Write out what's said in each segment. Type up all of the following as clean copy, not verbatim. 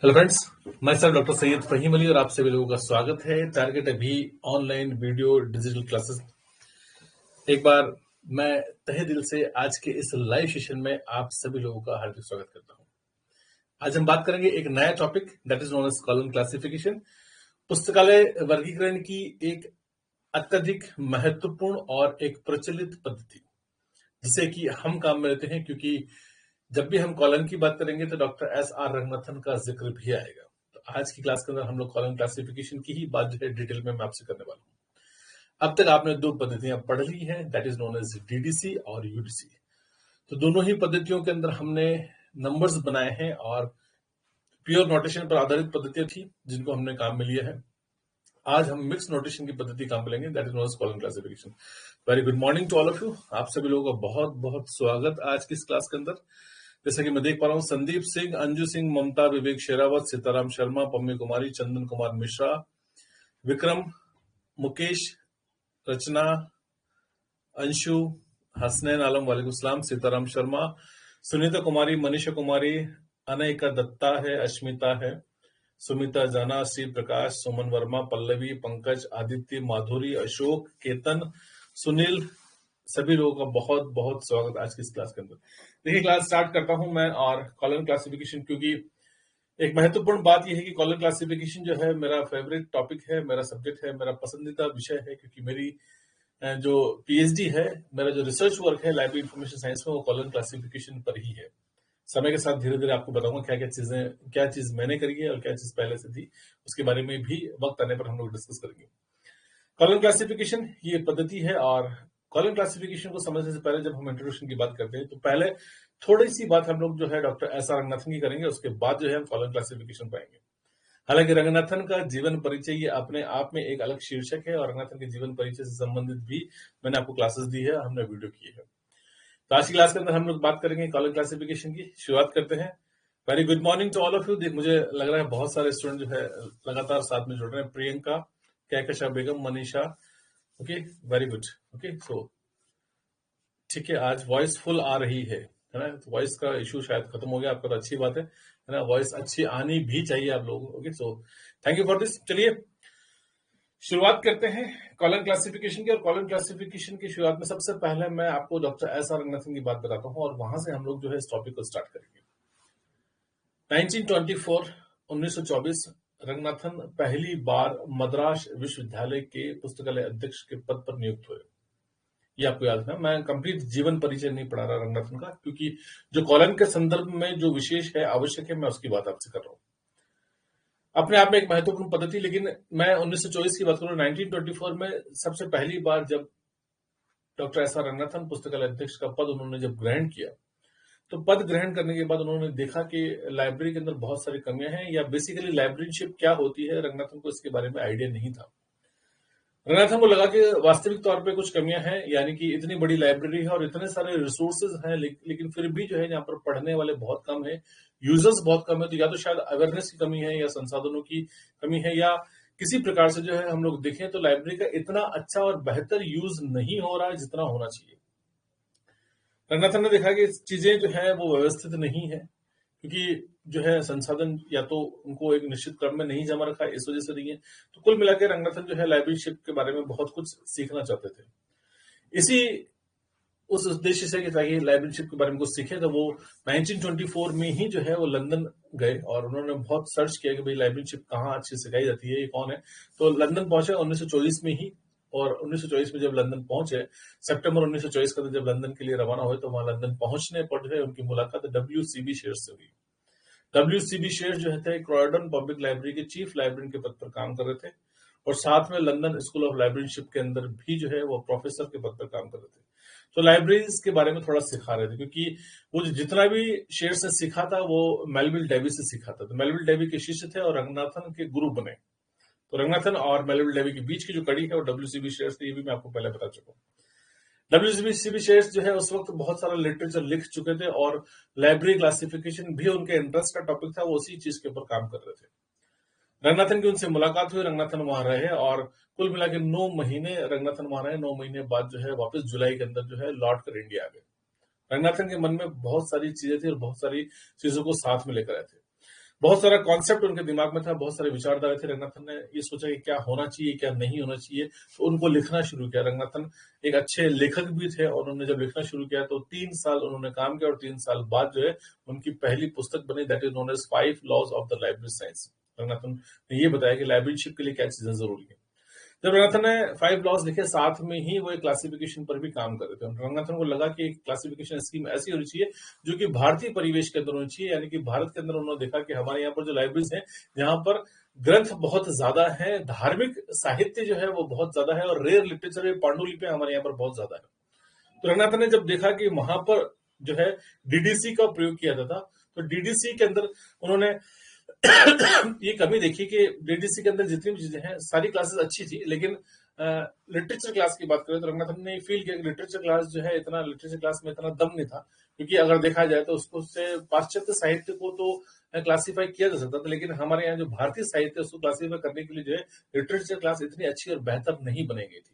Hello friends, मैं sir doctor Syed Faheem Ali और आप सभी लोगों का स्वागत है टारगेट अभी ऑनलाइन वीडियो डिजिटल क्लासेस। एक बार मैं तहे दिल से आज के इस लाइव सेशन में आप सभी लोगों का हार्दिक स्वागत करता हूं। आज हम बात करेंगे एक नया topic that is known as column classification. पुस्तकालय वर्गीकरण की एक अत्यधिक महत्वपूर्ण और एक प्रचलित पद्धति जिसे कि हम काम में लेते हैं, क्योंकि जब भी हम कॉलम की बात करेंगे तो डॉक्टर एस आर रंगनाथन का जिक्र भी आएगा। तो आज की क्लास के अंदर हम लोग कॉलम क्लासिफिकेशन की ही बात जो है डिटेल में मैं आपसे करने वाला हूँ। अब तक आपने दो पद्धतियां पढ़ ली हैं, that is known as DDC और यूडीसी। तो दोनों ही पद्धतियों के अंदर हमने नंबर्स बनाए हैं और प्योर नोटेशन पर आधारित पद्धतियां थी जिनको हमने काम में लिया है। आज हम मिक्स नोटेशन की पद्धति काम में लेंगे, that is known as column classification. Very good morning to all of you. आप सभी लोगों का बहुत बहुत स्वागत आज की इस क्लास के अंदर। जैसा कि मैं देख पा रहा हूँ, संदीप सिंह, अंजू सिंह, ममता, विवेक शेरावत, सीताराम शर्मा, पम्मी कुमारी, चंदन कुमार मिश्रा, विक्रम, मुकेश, रचना, अंशु, हसनैन आलम, वालेकुम सलाम, सीताराम शर्मा, सुनीता कुमारी, मनीषा कुमारी, अनयिका दत्ता है, अश्मिता है, सुमिता जाना, श्री प्रकाश, सुमन वर्मा, पल्लवी, पंकज, आदित्य, माधुरी, अशोक, केतन, सुनील, सभी लोगों का बहुत बहुत स्वागत आज की इस क्लास के अंदर। देखिए, क्लास स्टार्ट करता हूं मैं और कॉलम क्लासिफिकेशन, क्योंकि एक महत्वपूर्ण बात यह है कि कॉलम क्लासिफिकेशन जो है मेरा फेवरेट टॉपिक है, मेरा सब्जेक्ट है, मेरा पसंदीदा विषय है, क्योंकि मेरी जो पीएचडी है, मेरा जो रिसर्च वर्क है लाइब्रेरी इंफॉर्मेशन साइंस में, वो कॉलम क्लासिफिकेशन पर ही है। समय के साथ धीरे धीरे आपको बताऊंगा क्या चीज मैंने करी है और क्या चीज पहले से थी, उसके बारे में भी वक्त आने पर हम लोग डिस्कस करेंगे। कॉलम क्लासिफिकेशन ये पद्धति है, और कॉलम क्लासिफिकेशन को समझने से पहले जब हम इंट्रोडक्शन की बात करते हैं तो पहले थोड़ी सी बात हम लोग जो है डॉक्टर एस आर रंगनाथन की करेंगे, उसके बाद जो है हम कॉलम क्लासिफिकेशन पाएंगे। हालांकि रंगनाथन का जीवन परिचय ये अपने आप में एक अलग शीर्षक है, और रंगनाथन के जीवन परिचय से संबंधित भी मैंने आपको क्लासेस दी है, हमने वीडियो की है। तो आज की क्लास के अंदर हम लोग बात करेंगे कॉलम क्लासिफिकेशन की। शुरुआत करते हैं। Very good morning to all of you. मुझे लग रहा है बहुत सारे स्टूडेंट जो है लगातार साथ में जुड़ रहे हैं। Priyanka, Kaikasha Begum, Manisha, okay, very good. Okay, so ठीक है, आज वॉइस फुल आ रही है ना? तो वॉइस का इशू शायद खत्म हो गया आपका, तो अच्छी बात है ना? वॉइस अच्छी आनी भी चाहिए आप लोगों को। Okay, so thank you for this. चलिए शुरुआत करते हैं कॉलम क्लासिफिकेशन की। और कॉलम क्लासिफिकेशन की शुरुआत में सबसे पहले मैं आपको डॉक्टर एस आर रंगनाथन की बात बताता हूँ, और वहां से हम लोग जो है इस टॉपिक को स्टार्ट करेंगे। 1924 1924 रंगनाथन पहली बार मद्रास विश्वविद्यालय के पुस्तकालय अध्यक्ष के पद पर नियुक्त हुए। ये आपको याद है। मैं कंप्लीट जीवन परिचय नहीं पढ़ा रहा रंगनाथन का, क्योंकि जो कॉलम के संदर्भ में जो विशेष है, आवश्यक है, मैं उसकी बात आपसे कर रहा हूँ। अपने आप में एक महत्वपूर्ण पद्धति, लेकिन मैं 1924 की बात करूँ। 1924 में सबसे पहली बार जब डॉक्टर एस आर रंगनाथन पुस्तकालय अध्यक्ष का पद उन्होंने जब ग्रहण किया, तो पद ग्रहण करने के बाद उन्होंने देखा कि लाइब्रेरी के अंदर बहुत सारी कमियां हैं, या बेसिकली लाइब्रेरीशिप क्या होती है, रंगनाथन को इसके बारे में आइडिया नहीं था। रंगनाथन को लगा कि वास्तविक तौर पे कुछ कमियां हैं, यानी कि इतनी बड़ी लाइब्रेरी है और इतने सारे रिसोर्सेज हैं, लेकिन फिर भी जो है यहाँ पर पढ़ने वाले बहुत कम है, यूजर्स बहुत कम है। तो या तो शायद अवेयरनेस की कमी है, या संसाधनों की कमी है, या किसी प्रकार से जो है हम लोग देखें तो लाइब्रेरी का इतना अच्छा और बेहतर यूज नहीं हो रहा है जितना होना चाहिए। रंगनाथन ने देखा कि चीजें जो है वो व्यवस्थित नहीं है, क्योंकि जो है संसाधन या तो उनको एक निश्चित क्रम में नहीं जमा रखा है, इस वजह से नहीं है। तो कुल मिलाकर रंगनाथन जो है लाइब्रेरीशिप के बारे में बहुत कुछ सीखना चाहते थे। इसी उस उद्देश्य से कि ताकि लाइब्रेरीशिप के बारे में कुछ सीखे, तो वो 1924 में ही जो है वो लंदन गए, और उन्होंने बहुत सर्च किया कि भाई लाइब्रेरीशिप कहाँ अच्छी सिखाई जाती है, ये कौन है। तो लंदन पहुंचे 1924 में ही, और 1924 में जब लंदन पहुंचे, सितंबर 1924 का जब लंदन के लिए रवाना हुए, तो वहां लंदन पहुंचने पर जो है उनकी मुलाकात WCB शेयर्स से हुई। WCB शेयर्स जो थे क्रॉयडन पब्लिक लाइब्रेरी के चीफ लाइब्रेरियन के पद पर काम कर रहे थे, और साथ में लंदन स्कूल ऑफ लाइब्रेरीशिप के अंदर भी जो है वो प्रोफेसर के पद पर काम कर रहे थे। तो लाइब्रेरीज के बारे में थोड़ा सिखा रहे थे, क्योंकि वो जितना भी शेयर से सीखा था वो मेलविल डेवी से सीखा था। तो मेलविल डेवी के शिष्य थे और रंगनाथन के गुरु बने। तो रंगनाथन और मेलविल डेवी के बीच की जो कड़ी है वो WCB शेयर्स थी, ये भी मैं आपको पहले बता चुका हूँ। WCB शेयर्स जो है उस वक्त बहुत सारा लिटरेचर लिख चुके थे, और लाइब्रेरी क्लासिफिकेशन भी उनके इंटरेस्ट का टॉपिक था, वो उसी चीज के ऊपर काम कर रहे थे। रंगनाथन की उनसे मुलाकात हुई, रंगनाथन वहां रहे, और कुल मिला के 9 महीने रंगनाथन वहां रहे। 9 महीने बाद जो है वापस जुलाई के अंदर जो है लौट कर इंडिया आ गए। रंगनाथन के मन में बहुत सारी चीजें थी और बहुत सारी चीजों को साथ में लेकर आए थे। बहुत सारा कॉन्सेप्ट उनके दिमाग में था, बहुत सारे विचारधारा थे। रंगनाथन ने ये सोचा कि क्या होना चाहिए, क्या नहीं होना चाहिए, तो उनको लिखना शुरू किया। रंगनाथन एक अच्छे लेखक भी थे और उन्होंने जब लिखना शुरू किया तो 3 साल उन्होंने काम किया और 3 साल बाद जो है उनकी पहली पुस्तक बनी, that is known as 5 laws of the library science. Ranganathan ने ये बताया कि लाइब्रेरीशिप के लिए क्या चीजें जरूरी है। जब रंगनाथन ने 5 लॉज लिखे, साथ में ही वो एक क्लासिफिकेशन पर भी काम कर रहे थे। रंगनाथन को लगा कि एक क्लासिफिकेशन स्कीम ऐसी होनी चाहिए जो कि भारतीय परिवेश के अंदर होनी चाहिए, यानी कि भारत के अंदर उन्होंने देखा कि हमारे यहाँ पर जो लाइब्रेरीज हैं, जहाँ पर ग्रंथ बहुत ज्यादा है, धार्मिक साहित्य जो है वो बहुत ज्यादा है और रेयर लिटरेचर, पांडुलिपियां हमारे यहाँ पर बहुत ज्यादा है। तो रंगनाथन ने जब देखा कि वहां पर जो है डीडीसी का प्रयोग किया जाता, तो डीडीसी के अंदर उन्होंने ये कमी देखी कि डीडीसी के अंदर जितनी भी चीजें हैं सारी क्लासेस अच्छी थी, लेकिन लिटरेचर क्लास की बात करें तो रंगनाथन ने फील किया कि लिटरेचर क्लास जो है, इतना लिटरेचर क्लास में इतना दम नहीं था। क्योंकि अगर देखा जाए तो उसको से पाश्चात्य साहित्य को तो क्लासीफाई किया जा सकता था, लेकिन हमारे यहाँ जो भारतीय साहित्य उसको क्लासीफाई करने के लिए जो है लिटरेचर क्लास इतनी अच्छी और बेहतर नहीं बनी गई थी।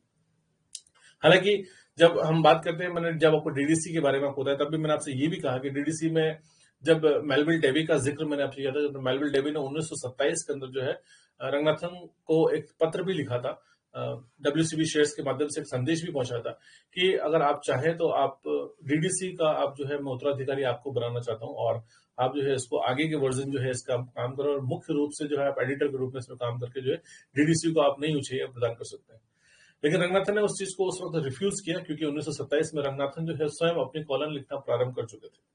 हालांकि जब हम बात करते हैं, मैंने जब आपको डीडीसी के बारे में आपको बताया तब भी मैंने आपसे ये भी कहा कि डीडीसी में जब मेलविल डेवी का जिक्र मैंने आपसे किया था, जब मेलविल डेवी ने 1927 के अंदर जो है रंगनाथन को एक पत्र भी लिखा था, डब्ल्यूसीबी शेयर्स के माध्यम से एक संदेश भी पहुंचा था कि अगर आप चाहें तो आप डीडीसी का आप जो है मैं उत्तराधिकारी आपको बनाना चाहता हूं और आप जो है इसको आगे के वर्जन जो है इसका काम करो और मुख्य रूप से जो है आप एडिटर के रूप में इसमें काम करके जो है डीडीसी को आप नई ऊंचाई प्रदान कर सकते हैं। लेकिन रंगनाथन ने उस चीज को उस वक्त रिफ्यूज किया, क्योंकि 1927 में रंगनाथन जो है स्वयं अपनी कॉलम लिखना प्रारंभ कर चुके थे।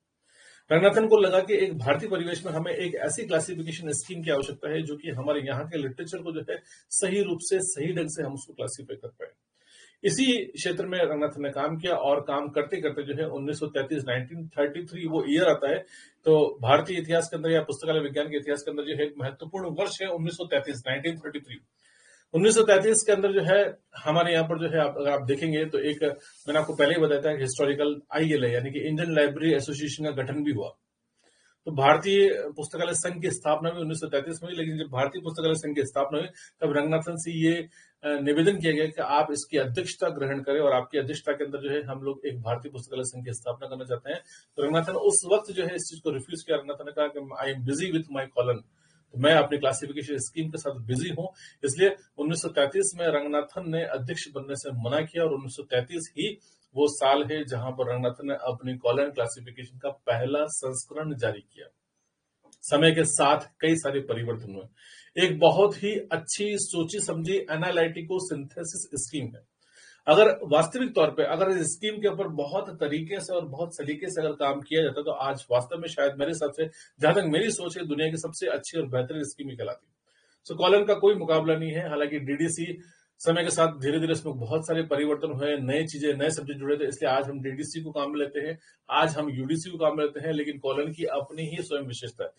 रंगनाथन को लगा कि एक भारतीय परिवेश में हमें एक ऐसी क्लासिफिकेशन स्कीम की आवश्यकता है जो कि हमारे यहाँ के लिटरेचर को जो है सही रूप से, सही ढंग से हम उसको क्लासिफाई कर पाए। इसी क्षेत्र में रंगनाथन ने काम किया और काम करते करते जो है 1933 1933 वो ईयर आता है, तो भारतीय इतिहास के अंदर या पुस्तकालय विज्ञान के इतिहास के अंदर जो है एक महत्वपूर्ण वर्ष है 1933 1933। 1933 के अंदर जो है हमारे यहाँ पर जो है अगर आप देखेंगे तो एक मैंने आपको पहले ही बताया था हिस्टोरिकल आईएलए यानी कि इंडियन लाइब्रेरी एसोसिएशन का गठन भी हुआ। तो भारतीय पुस्तकालय संघ की स्थापना भी 1933 में हुई, लेकिन जब भारतीय पुस्तकालय संघ की स्थापना हुई तब रंगनाथन से ये निवेदन किया गया कि आप इसकी अध्यक्षता ग्रहण करें और आपकी अध्यक्षता के अंदर जो है हम लोग एक भारतीय पुस्तकालय संघ की स्थापना करना चाहते हैं। तो रंगनाथन उस वक्त जो है इस चीज को रिफ्यूज किया। रंगनाथन ने कहा कि I am busy with my colon, तो मैं अपनी क्लासिफिकेशन स्कीम के साथ बिजी हूं, इसलिए 1933 में रंगनाथन ने अध्यक्ष बनने से मना किया और 1933 ही वो साल है जहां पर रंगनाथन ने अपनी कॉलन क्लासिफिकेशन का पहला संस्करण जारी किया। समय के साथ कई सारे परिवर्तन हुए। एक बहुत ही अच्छी सोची समझी एनालिटिको सिंथेसिस स्कीम है। अगर वास्तविक तौर पे अगर इस स्कीम के ऊपर बहुत तरीके से और बहुत सलीके से अगर काम किया जाता तो आज वास्तव में शायद मेरे हिसाब से, जहां तक मेरी सोच है, दुनिया की सबसे अच्छी और बेहतरीन स्कीम ही कहलाती। सो कॉलन का कोई मुकाबला नहीं है। हालांकि डीडीसी समय के साथ धीरे धीरे इसमें बहुत सारे परिवर्तन हुए, नए चीजें, नए सब्जेक्ट जुड़े थे, इसलिए आज हम डीडीसी को काम में लेते हैं, आज हम यूडीसी को काम में लेते हैं, लेकिन कॉलन की अपनी ही स्वयं विशेषता है।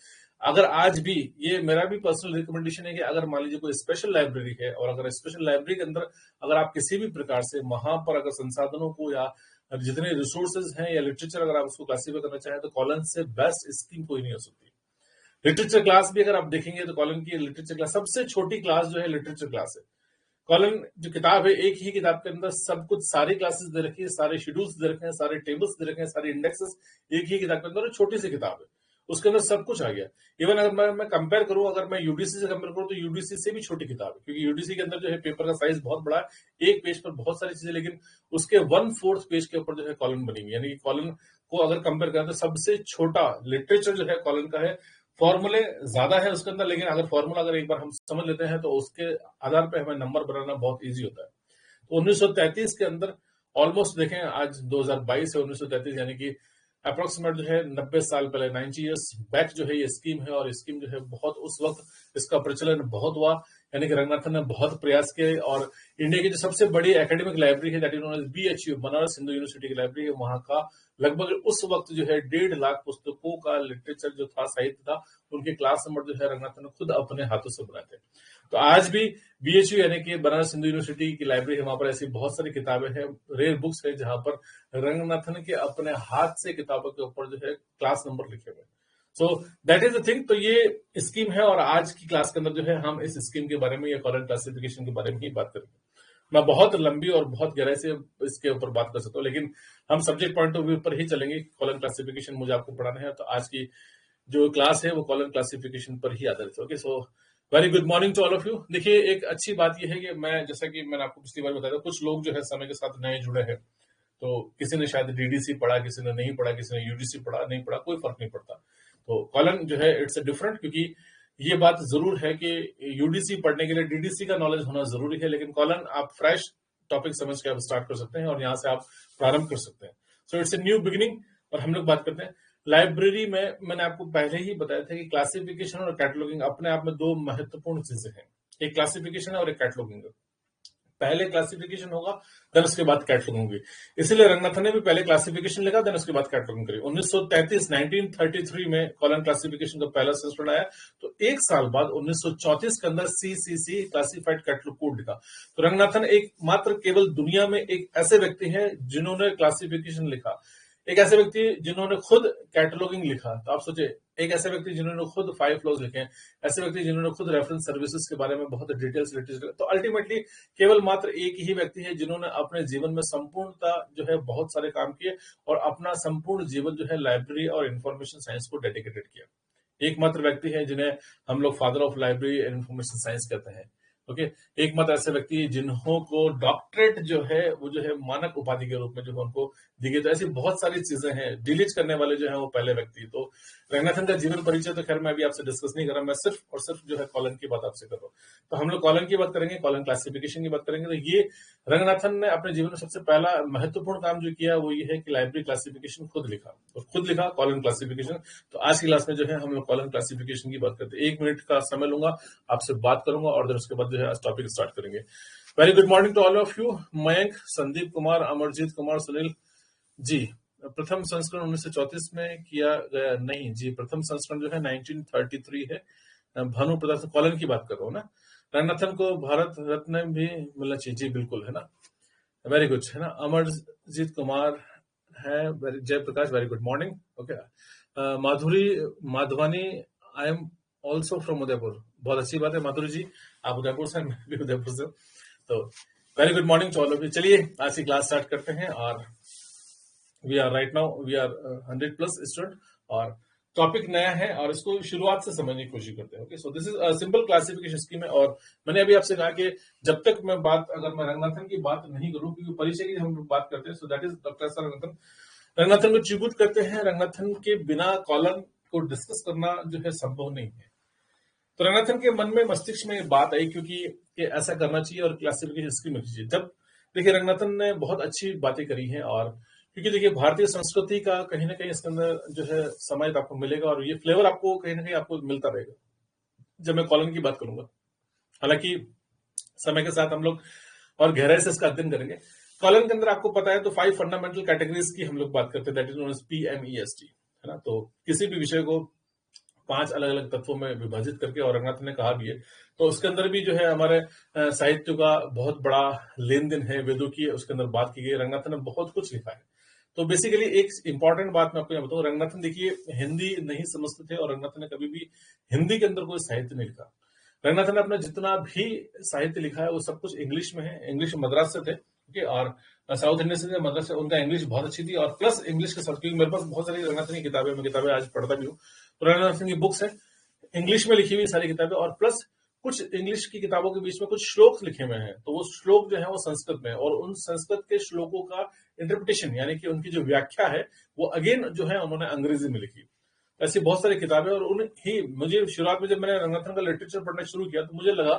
अगर आज भी, ये मेरा भी पर्सनल रिकमेंडेशन है कि अगर मान लीजिए कोई स्पेशल लाइब्रेरी है और अगर स्पेशल लाइब्रेरी के अंदर अगर आप किसी भी प्रकार से वहां पर अगर संसाधनों को या जितने रिसोर्सेज हैं या लिटरेचर अगर आप उसको क्लासीफाई करना चाहें तो कॉलन से बेस्ट स्कीम कोई नहीं हो सकती। लिटरेचर क्लास भी अगर आप देखेंगे तो कॉलन की लिटरेचर क्लास सबसे छोटी क्लास जो है लिटरेचर क्लास है। कॉलन जो किताब है, एक ही किताब के अंदर सब कुछ, सारी क्लासेस दे रखी है, सारे शेड्यूल्स दे रखे हैं, सारे टेबल्स दे रखे हैं, सारे इंडेक्सेस एक ही किताब के अंदर, छोटी सी किताब है, उसके अंदर सब कुछ आ गया। इवन अगर मैं कंपेयर करूं, अगर मैं यूडीसी से कंपेयर करूं तो यूडीसी से भी छोटी किताब है, क्योंकि यूडीसी के अंदर जो है पेपर का साइज बहुत बड़ा है, एक पेज पर बहुत सारी चीजें, लेकिन उसके 1/4 पेज के ऊपर जो है कॉलम बनी हुई, यानी कि कॉलम को अगर कंपेयर करें तो सबसे छोटा लिटरेचर जो है कॉलम का है। फॉर्मूले ज्यादा है उसके अंदर, लेकिन अगर फॉर्मूला अगर एक बार हम समझ लेते हैं तो उसके आधार पर हमें नंबर बनाना बहुत इजी होता है। तो 1933 के अंदर ऑलमोस्ट देखें, आज 2022 है, 1933 यानी कि अप्रोक्सीमेट जो है 90 साल पहले, 90 ईयर्स बैक जो है ये स्कीम है। और स्कीम जो है बहुत उस वक्त इसका प्रचलन बहुत हुआ, यानी कि रंगनाथन ने बहुत प्रयास किए और इंडिया की जो सबसे बड़ी एकेडमिक लाइब्रेरी है, that is known as BHU, Banaras Hindu University की लाइब्रेरी है, वहां का लगभग उस वक्त जो है 1.5 लाख पुस्तकों का लिटरेचर जो था, साहित्य था, उनके क्लास नंबर जो है रंगनाथन ने खुद अपने हाथों से बनाए थे। तो आज भी बीएचयू यानी कि बनारस हिंदू यूनिवर्सिटी की लाइब्रेरी है, वहां पर ऐसी बहुत सारी किताबें हैं, रेयर बुक्स है, जहां पर रंगनाथन के अपने हाथ से किताबों के ऊपर जो है क्लास नंबर लिखे हुए। So that is the thing. तो ये स्कीम है और आज की क्लास के अंदर जो है हम इस स्कीम के बारे में या कॉलम क्लासिफिकेशन के बारे में ही बात करेंगे। मैं बहुत लंबी और बहुत गहराई से इसके ऊपर बात कर सकता हूँ, लेकिन हम सब्जेक्ट पॉइंट ऑफ व्यू पर ही चलेंगे। कॉलम क्लासिफिकेशन मुझे आपको पढ़ाना है, तो आज की जो क्लास है वो कॉलन क्लासिफिकेशन पर ही आधारित है। Okay, so very good morning to all of you. देखिए, एक अच्छी बात यह है कि मैं, जैसा कि मैंने आपको पिछली बार बताया था, कुछ लोग जो है समय के साथ नए जुड़े हैं। तो किसी ने शायद डीडीसी पढ़ा, किसी ने नहीं पढ़ा, किसी ने यूजीसी पढ़ा, नहीं पढ़ा, कोई फर्क नहीं पड़ता। तो कॉलन जो है इट्स डिफरेंट, क्योंकि ये बात जरूर है कि यूडीसी पढ़ने के लिए डीडीसी का नॉलेज होना जरूरी है, लेकिन कॉलन आप फ्रेश टॉपिक समझ के आप स्टार्ट कर सकते हैं और यहाँ से आप प्रारंभ कर सकते हैं। So it's a new beginning. और हम लोग बात करते हैं लाइब्रेरी में। मैंने आपको पहले ही बताया था कि क्लासिफिकेशन और कैटलॉगिंग अपने आप में दो महत्वपूर्ण चीजें हैं। एक क्लासिफिकेशन है और एक कैटलॉगिंग है। पहले क्लासिफिकेशन होगा, देन उसके बाद कैटलॉगिंग होगी। इसीलिए रंगनाथन ने भी पहले क्लासिफिकेशन लिखा, देन उसके बाद कैटलॉगिंग करी। 1933 में कॉलन क्लासिफिकेशन का पहला संस्करण आया। तो एक साल बाद 1934 के अंदर सीसीसी क्लासिफाइड कैटलॉग कोड लिखा। तो रंगनाथन एकमात्र केवल दुनिया में एक ऐसे व्यक्ति हैं जिन्होंने क्लासिफिकेशन लिखा, एक ऐसे व्यक्ति जिन्होंने खुद कैटलॉगिंग लिखा। तो आप सोचे, एक ऐसे व्यक्ति जिन्होंने खुद 5 लॉज लिखे हैं, ऐसे व्यक्ति जिन्होंने खुद रेफरेंस सर्विसेज के बारे में बहुत डिटेल्स लिखे। तो अल्टीमेटली केवल मात्र एक ही व्यक्ति है जिन्होंने अपने जीवन में संपूर्णता जो है बहुत सारे काम किए और अपना संपूर्ण जीवन जो है लाइब्रेरी और इंफॉर्मेशन साइंस को डेडिकेटेड किया। एकमात्र व्यक्ति है जिन्हें हम लोग father of library and information science कहते हैं। ओके, एकमात्र ऐसे व्यक्ति जिन्हों को डॉक्टरेट जो है वो जो है मानक उपाधि के रूप में जो है उनको दी गई। तो ऐसी बहुत सारी चीजें हैं। डिलीट करने वाले जो है वो पहले व्यक्ति। तो रंगनाथन का जीवन परिचय तो खैर मैं अभी आपसे डिस्कस नहीं कर रहा, मैं सिर्फ और सिर्फ जो है कॉलन की बात आपसे कर रहा हूँ। तो हम लोग कॉलन की बात करेंगे, कॉलन क्लासिफिकेशन की बात करेंगे। तो ये रंगनाथन ने अपने जीवन में सबसे पहला महत्वपूर्ण काम जो किया वो ये है कि लाइब्रेरी क्लासिफिकेशन खुद लिखा, और खुद लिखा कॉलन क्लासिफिकेशन। तो आज की क्लास में जो है हम लोग कॉलन क्लासिफिकेशन की बात करते हैं। 1 मिनट का समय लूंगा, आपसे बात करूंगा और फिर उसके बाद जो है आज टॉपिक स्टार्ट करेंगे। Very good morning to all of you. Mayank, Sandeep Kumar, Amarjeet Kumar, Sunil ji. प्रथम संस्करण 1934 में किया गया नहीं जी, प्रथम संस्करण जो है 1933 है। भानु प्रताप, कॉलन की बात कर रहा हूँ ना। रंगनाथन को भारत रत्न भी मिलना चाहिए जी, बिल्कुल, है ना। वेरी गुड, है ना। अमरजीत कुमार है, Jayaprakash, very good morning. Okay, Madhuri Madhwani, I am also from Udaipur. बहुत अच्छी बात है माधुरी जी, आप उदयपुर से, मैं भी उदयपुर से। तो very good morning to all of you. चलिए आज की क्लास स्टार्ट करते हैं। और we are right now 100+ student, और टॉपिक नया है और इसको शुरुआत से समझने की कोशिश करते हैं। Okay, so this is simple classification scheme है। और मैंने अभी आपसे कहा कि जब तक मैं बात, अगर मैं रंगनाथन की बात नहीं करूं, क्योंकि परिचय की हम लोग बात करते हैं, so that is doctor S R Ranganathan. Ranganathan को ट्रिब्यूट करते हैं। रंगनाथन के बिना कॉलन को डिस्कस करना जो है संभव नहीं है। तो रंगनाथन के मन में, मस्तिष्क में ये बात आई क्योंकि ऐसा करना चाहिए और क्लासिफिकेशन स्कीम लिखनी चाहिए। जब देखिए रंगनाथन ने बहुत अच्छी बातें करी हैं, और क्योंकि देखिए भारतीय संस्कृति का कहीं ना कहीं इसके अंदर जो है समाहित आपको मिलेगा, और ये फ्लेवर आपको कहीं ना कहीं आपको मिलता रहेगा जब मैं कॉलन की बात करूंगा। हालांकि समय के साथ हम लोग और गहराई से इसका अध्ययन करेंगे। कॉलन के अंदर आपको पता है तो 5 फंडामेंटल कैटेगरीज की हम लोग बात करते हैं, that is known as PMEST, है ना। तो किसी भी विषय को 5 अलग अलग तत्वों में विभाजित करके, और रंगनाथन ने कहा भी है, तो उसके अंदर भी जो है हमारे साहित्य का बहुत बड़ा लेन देन है, वेदों की उसके अंदर बात की गई। रंगनाथन ने बहुत कुछ लिखा है। तो बेसिकली एक इंपॉर्टेंट बात मैं आपको यहाँ बताऊं, रंगनाथन देखिए हिंदी नहीं समझते थे, और रंगनाथन ने कभी भी हिंदी के अंदर कोई साहित्य नहीं लिखा। रंगनाथन ने अपना जितना भी साहित्य लिखा है वो सब कुछ इंग्लिश में है। इंग्लिश मद्रास से थे, ठीक है, और साउथ इंडियन से मद्रास से, उनका इंग्लिश बहुत अच्छी थी। और प्लस इंग्लिश के साथ, क्योंकि मेरे पास बहुत सारी रंगनाथन की किताबें, मैं किताबें आज पढ़ता भी हूँ, तो रंगनाथन की बुक्स है इंग्लिश में लिखी हुई सारी किताबें, और प्लस कुछ इंग्लिश की किताबों के बीच में कुछ श्लोक लिखे हुए हैं। तो वो श्लोक जो है वो संस्कृत में है, और उन संस्कृत के श्लोकों का इंटरप्रिटेशन, यानी कि उनकी जो व्याख्या है वो अगेन जो है उन्होंने अंग्रेजी में लिखी। ऐसी बहुत सारी किताबें, और उन ही मुझे शुरुआत में जब मैंने रंगनाथन का लिटरेचर पढ़ना शुरू किया तो मुझे लगा,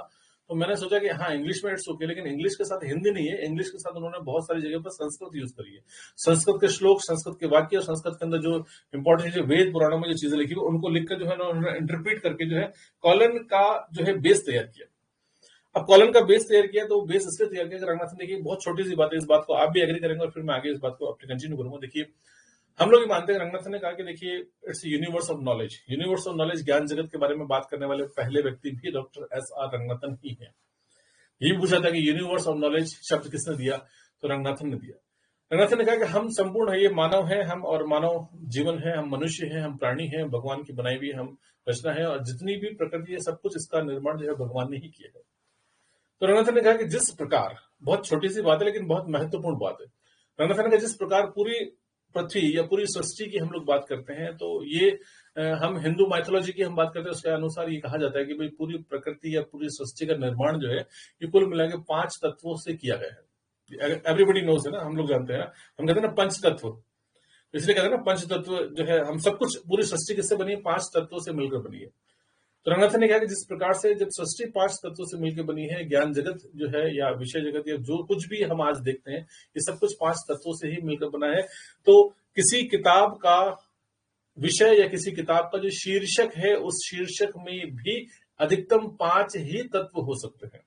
तो मैंने सोचा कि हाँ इंग्लिश में इट्स ओके, लेकिन इंग्लिश के साथ हिंदी नहीं है, इंग्लिश के साथ उन्होंने बहुत सारी जगह पर संस्कृत यूज करी है। संस्कृत के श्लोक, संस्कृत के वाक्य, और संस्कृत के अंदर जो इंपॉर्टेंट जो वेद पुराणों में जो चीजें लिखी हुई उनको लिखकर जो है उन्होंने इंटरप्रेट करके जो है कॉलन का जो है बेस तैयार किया। अब कॉलन का बेस तैयार किया, तो बेस इसलिए तैयार किया कि रंगनाथन, देखिए बहुत छोटी सी बात है, इस बात को आप भी एग्री करेंगे और फिर मैं आगे इस बात को अपने कंटिन्यू करूंगा। देखिए हम लोग ये मानते हैं, रंगनाथन ने कहा कि देखिए it's universe of knowledge, universe of knowledge, ज्ञान जगत के बारे में बात करने वाले पहले व्यक्ति भी डॉक्टर SR रंगनाथन ही है। ये भी पूछा था कि यूनिवर्स ऑफ नॉलेज शब्द किसने दिया, तो रंगनाथन ने दिया। रंगनाथन ने कहा कि हम संपूर्ण है, ये मानव है हम, और मानव जीवन है, हम मनुष्य हैं, हम प्राणी हैं, भगवान की बनाई हुई हम रचना है, और जितनी भी प्रकृति है सब कुछ इसका निर्माण जो है भगवान ने ही किया है। तो रंगनाथन ने कहा कि जिस प्रकार, बहुत छोटी सी बात है लेकिन बहुत महत्वपूर्ण बात है, रंगनाथन ने कहा जिस प्रकार पूरी पृथ्वी या पूरी सृष्टि की हम लोग बात करते हैं तो ये हम हिंदू माइथोलॉजी की हम बात करते हैं, उसके अनुसार ये कहा जाता है कि भाई पूरी प्रकृति या पूरी सृष्टि का निर्माण जो है ये कुल मिला के 5 तत्वों से किया गया है। एवरीबडी नोज है ना, हम लोग जानते हैं ना, हम कहते हैं ना पंच तत्व, इसलिए कहते हैं ना पंच तत्व जो है, हम सब कुछ पूरी सृष्टि किससे बनी है, 5 तत्वों से मिलकर बनी है। तो रंगनाथन ने कहा कि जिस प्रकार से जब सृष्टि 5 तत्वों से मिलकर बनी है, ज्ञान जगत जो है या विषय जगत या जो कुछ भी हम आज देखते हैं ये सब कुछ 5 तत्वों से ही मिलकर बना है। तो किसी किताब का विषय या किसी किताब का जो शीर्षक है उस शीर्षक में भी अधिकतम 5 ही तत्व हो सकते हैं,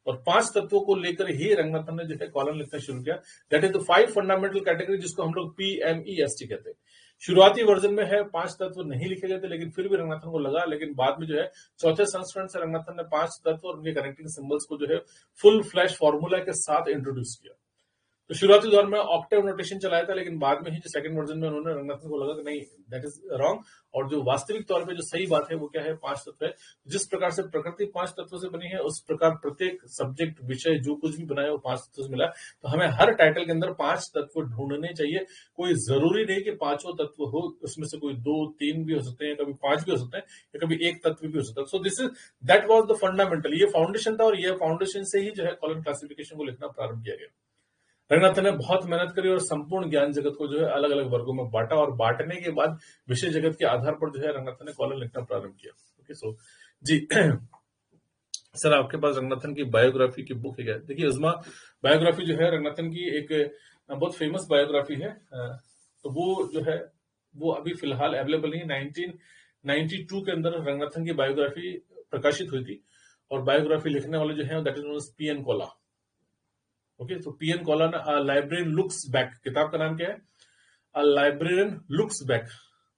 और 5 तत्वों को लेकर ही रंगनाथन ने जो है कॉलम लिखना शुरू किया। That is the 5 fundamental category, जिसको हम लोग PMEST कहते हैं। शुरुआती वर्जन में है 5 तत्व नहीं लिखे गए थे, लेकिन फिर भी रंगनाथन को लगा, लेकिन बाद में जो है चौथे संस्करण से रंगनाथन ने 5 तत्व और उनके कनेक्टिंग सिंबल्स को जो है फुल फ्लैश फॉर्मूला के साथ इंट्रोड्यूस किया। तो शुरुआती दौर में ऑक्टेव नोटेशन चलाया था, लेकिन बाद में ही जो सेकंड वर्जन में उन्होंने रंगनाथन को लगा कि नहीं, दैट इज रॉन्ग, और जो वास्तविक तौर पे जो सही बात है वो क्या है, 5 तत्व है। जिस प्रकार से प्रकृति 5 तत्वों से बनी है उस प्रकार प्रत्येक सब्जेक्ट विषय जो कुछ भी बना है वो 5 तत्वों से मिला। तो हमें हर टाइटल के अंदर 5 तत्व ढूंढने चाहिए। कोई जरूरी नहीं कि 5 तत्व हो, उसमें से कोई 2, 3 भी हो सकते हैं, कभी 5 भी हो सकते हैं, या कभी एक तत्व भी हो सकता है। सो this is that was the fundamental, ये फाउंडेशन था, और ये फाउंडेशन से ही जो है कॉलम क्लासिफिकेशन को लिखना प्रारंभ किया गया। रंगनाथन ने बहुत मेहनत करी और संपूर्ण ज्ञान जगत को जो है अलग अलग वर्गों में बांटा, और बांटने के बाद विषय जगत के आधार पर जो है रंगनाथन ने कॉलम लिखना प्रारंभ किया। ओके, सो जी सर, आपके पास रंगनाथन की बायोग्राफी की बुक है। देखिए उस्मा बायोग्राफी जो है रंगनाथन की एक बहुत फेमस बायोग्राफी है। तो वो जो है वो अभी फिलहाल अवेलेबल नहीं। 1992 के अंदर रंगनाथन की बायोग्राफी प्रकाशित हुई थी, और बायोग्राफी लिखने वाले जो है that is known as PN Kaula. Okay, तो PN कोला ने अ लाइब्रेरियन लुक्स बैक, किताब का नाम क्या है, अ लाइब्रेरियन लुक्स बैक।